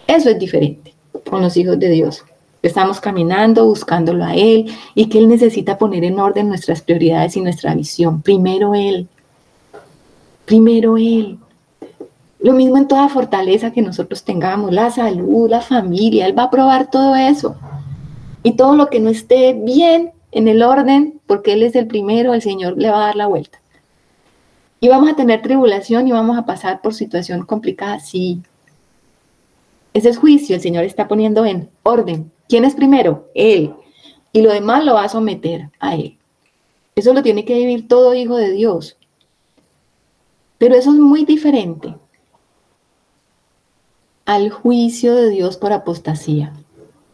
Eso es diferente con los hijos de Dios. Estamos caminando, buscándolo a Él, y que Él necesita poner en orden nuestras prioridades y nuestra visión. Primero Él. Primero Él. Lo mismo en toda fortaleza que nosotros tengamos, la salud, la familia, Él va a probar todo eso. Y todo lo que no esté bien en el orden, porque Él es el primero, el Señor le va a dar la vuelta. Y vamos a tener tribulación y vamos a pasar por situación complicada, sí. Ese es juicio, el Señor está poniendo en orden. ¿Quién es primero? Él. Y lo demás lo va a someter a Él. Eso lo tiene que vivir todo hijo de Dios. Pero eso es muy diferente al juicio de Dios por apostasía.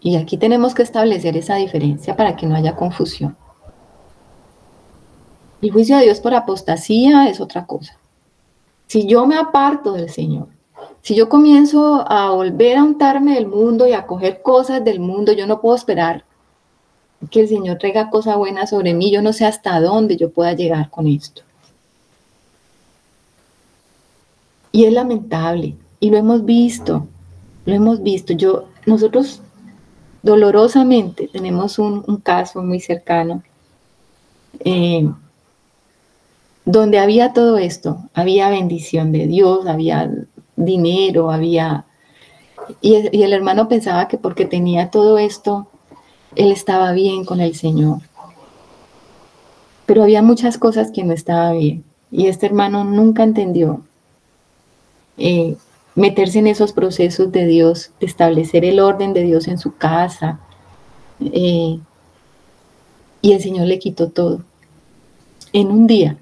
Y aquí tenemos que establecer esa diferencia para que no haya confusión. El juicio de Dios por apostasía es otra cosa. Si yo me aparto del Señor, si yo comienzo a volver a untarme del mundo y a coger cosas del mundo, yo no puedo esperar que el Señor traiga cosas buenas sobre mí. Yo no sé hasta dónde yo pueda llegar con esto. Y es lamentable, y lo hemos visto. Nosotros dolorosamente tenemos un caso muy cercano donde había todo esto, había bendición de Dios, había dinero, y el hermano pensaba que porque tenía todo esto, él estaba bien con el Señor. Pero había muchas cosas que no estaban bien, y este hermano nunca entendió meterse en esos procesos de Dios, de establecer el orden de Dios en su casa, y el Señor le quitó todo. En un día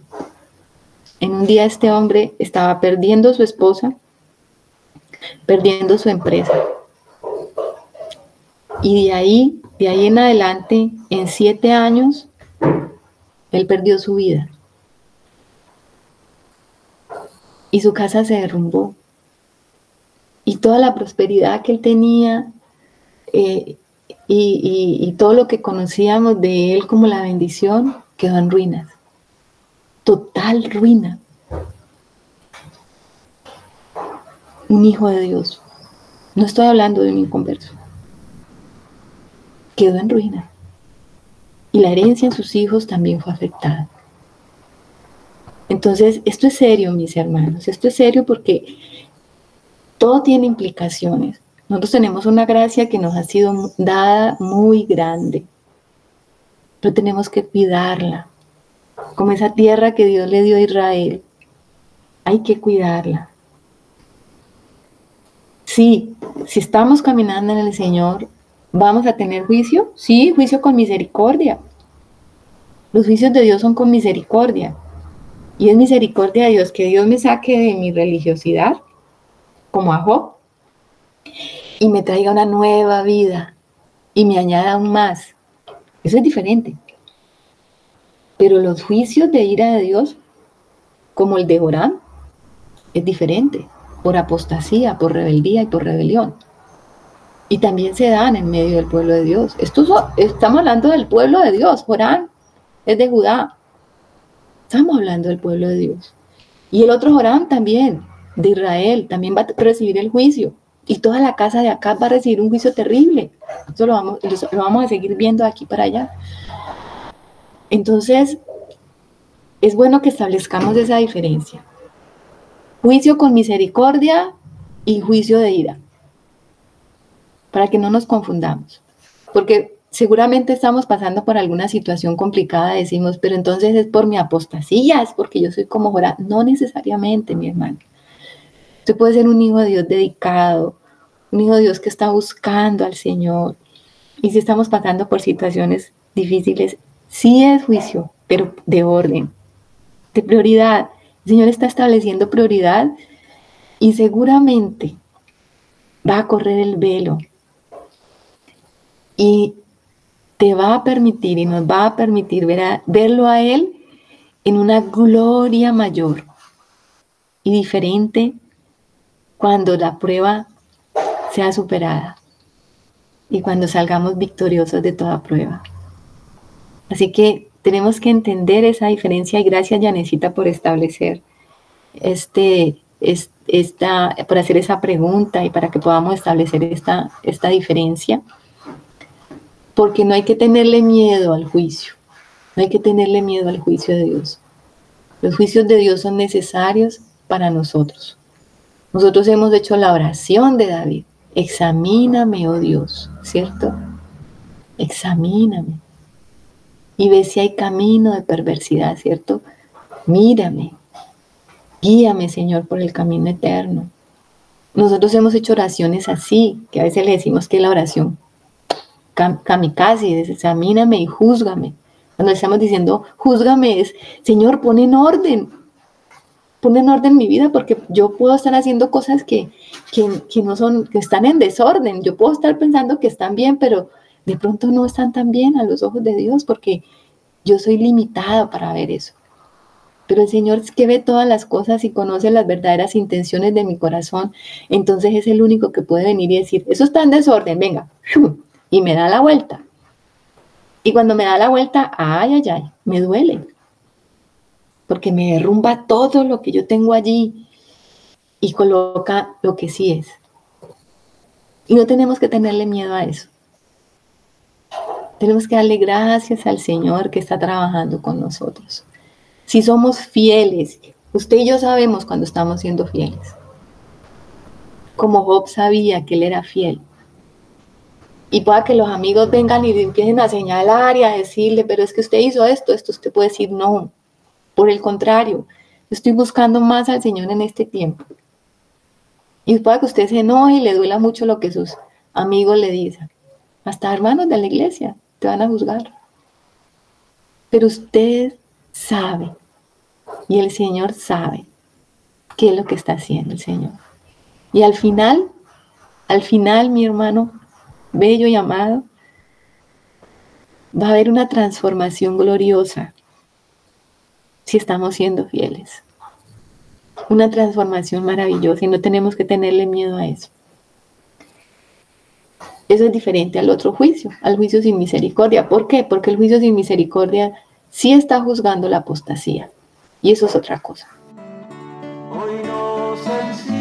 este hombre estaba perdiendo su esposa, perdiendo su empresa. Y de ahí en adelante, en 7 años, él perdió su vida. Y su casa se derrumbó. Y toda la prosperidad que él tenía, y todo lo que conocíamos de él como la bendición, quedó en ruinas. Total ruina. Un hijo de Dios. No estoy hablando de un inconverso. Quedó en ruina. Y la herencia en sus hijos también fue afectada. Entonces, esto es serio, mis hermanos. Esto es serio porque todo tiene implicaciones. Nosotros tenemos una gracia que nos ha sido dada muy grande, pero tenemos que cuidarla. Como esa tierra que Dios le dio a Israel, hay que cuidarla. Sí, si estamos caminando en el Señor, ¿vamos a tener juicio? Sí, juicio con misericordia. Los juicios de Dios son con misericordia. Y es misericordia de Dios que Dios me saque de mi religiosidad, como a Job, y me traiga una nueva vida y me añada aún más. Eso es diferente. Pero los juicios de ira de Dios, como el de Joram, es diferente, por apostasía, por rebeldía y por rebelión. Y también se dan en medio del pueblo de Dios. Estamos hablando del pueblo de Dios. Joram es de Judá. Estamos hablando del pueblo de Dios. Y el otro Joram también, de Israel, también va a recibir el juicio. Y toda la casa de acá va a recibir un juicio terrible. Esto lo vamos a seguir viendo de aquí para allá. Entonces, es bueno que establezcamos esa diferencia. Juicio con misericordia y juicio de ira. Para que no nos confundamos. Porque seguramente estamos pasando por alguna situación complicada, decimos, pero entonces es por mi apostasía, es porque yo soy como Joram. No necesariamente, mi hermano. Usted puede ser un hijo de Dios dedicado, un hijo de Dios que está buscando al Señor. Y si estamos pasando por situaciones difíciles, sí es juicio, pero de orden, de prioridad. El Señor está estableciendo prioridad y seguramente va a correr el velo y te va a permitir y nos va a permitir verlo a Él en una gloria mayor y diferente cuando la prueba sea superada y cuando salgamos victoriosos de toda prueba. Así que tenemos que entender esa diferencia y gracias, Yanecita, por establecer por hacer esa pregunta y para que podamos establecer esta diferencia, porque no hay que tenerle miedo al juicio, no hay que tenerle miedo al juicio de Dios. Los juicios de Dios son necesarios para nosotros. Nosotros hemos hecho la oración de David: examíname, oh Dios, ¿cierto? Examíname y ve si hay camino de perversidad, ¿cierto? Mírame, guíame, Señor, por el camino eterno. Nosotros hemos hecho oraciones así, que a veces le decimos que es la oración kamikaze, es examíname y júzgame. Cuando estamos diciendo júzgame es, Señor, pon en orden. pone en orden mi vida, porque yo puedo estar haciendo cosas que no son, que están en desorden. Yo puedo estar pensando que están bien, pero de pronto no están tan bien a los ojos de Dios, porque yo soy limitada para ver eso. Pero el Señor, que ve todas las cosas y conoce las verdaderas intenciones de mi corazón, entonces es el único que puede venir y decir, eso está en desorden, venga, y me da la vuelta. Y cuando me da la vuelta, ay, me duele, porque me derrumba todo lo que yo tengo allí y coloca lo que sí es. Y no tenemos que tenerle miedo a eso. Tenemos que darle gracias al Señor que está trabajando con nosotros. Si somos fieles, usted y yo sabemos cuando estamos siendo fieles. Como Job sabía que él era fiel. Y pueda que los amigos vengan y empiecen a señalar y a decirle, pero es que usted hizo esto, usted puede decir no. Por el contrario, estoy buscando más al Señor en este tiempo. Y pueda que usted se enoje y le duela mucho lo que sus amigos le dicen. Hasta hermanos de la iglesia te van a juzgar. Pero usted sabe, y el Señor sabe qué es lo que está haciendo el Señor. Y al final, mi hermano bello y amado, va a haber una transformación gloriosa si estamos siendo fieles. Una transformación maravillosa y no tenemos que tenerle miedo a eso. Eso es diferente al otro juicio, al juicio sin misericordia. ¿Por qué? Porque el juicio sin misericordia sí está juzgando la apostasía. Y eso es otra cosa. Hoy nos